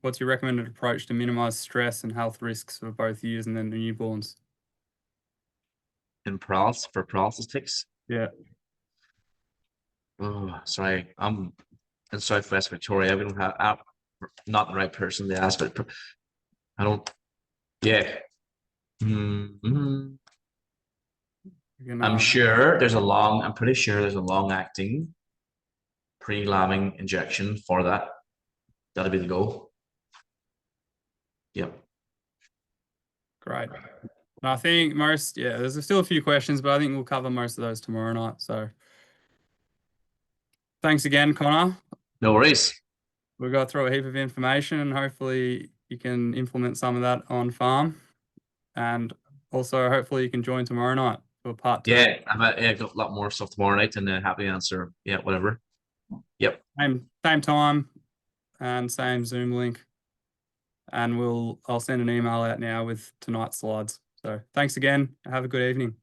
What's your recommended approach to minimize stress and health risks for both ewes and then the newborns? In paralysis ticks. Yeah. Oh, sorry. I'm in Southwest Victoria. We don't have. I'm not the right person to ask, but I don't. Yeah. Mm-hmm. I'm pretty sure there's a long-acting pre-lambing injection for that. That'll be the goal. Yep. Great. And I think there's still a few questions, but I think we'll cover most of those tomorrow night. So thanks again, Connor. No worries. We got through a heap of information, and hopefully you can implement some of that on farm. And also, hopefully you can join tomorrow night for part 2. Yeah, I've got a lot more stuff tomorrow night, and happy to answer. Yeah, whatever. Yep. Same time and same Zoom link. And I'll send an email out now with tonight's slides. So thanks again. Have a good evening.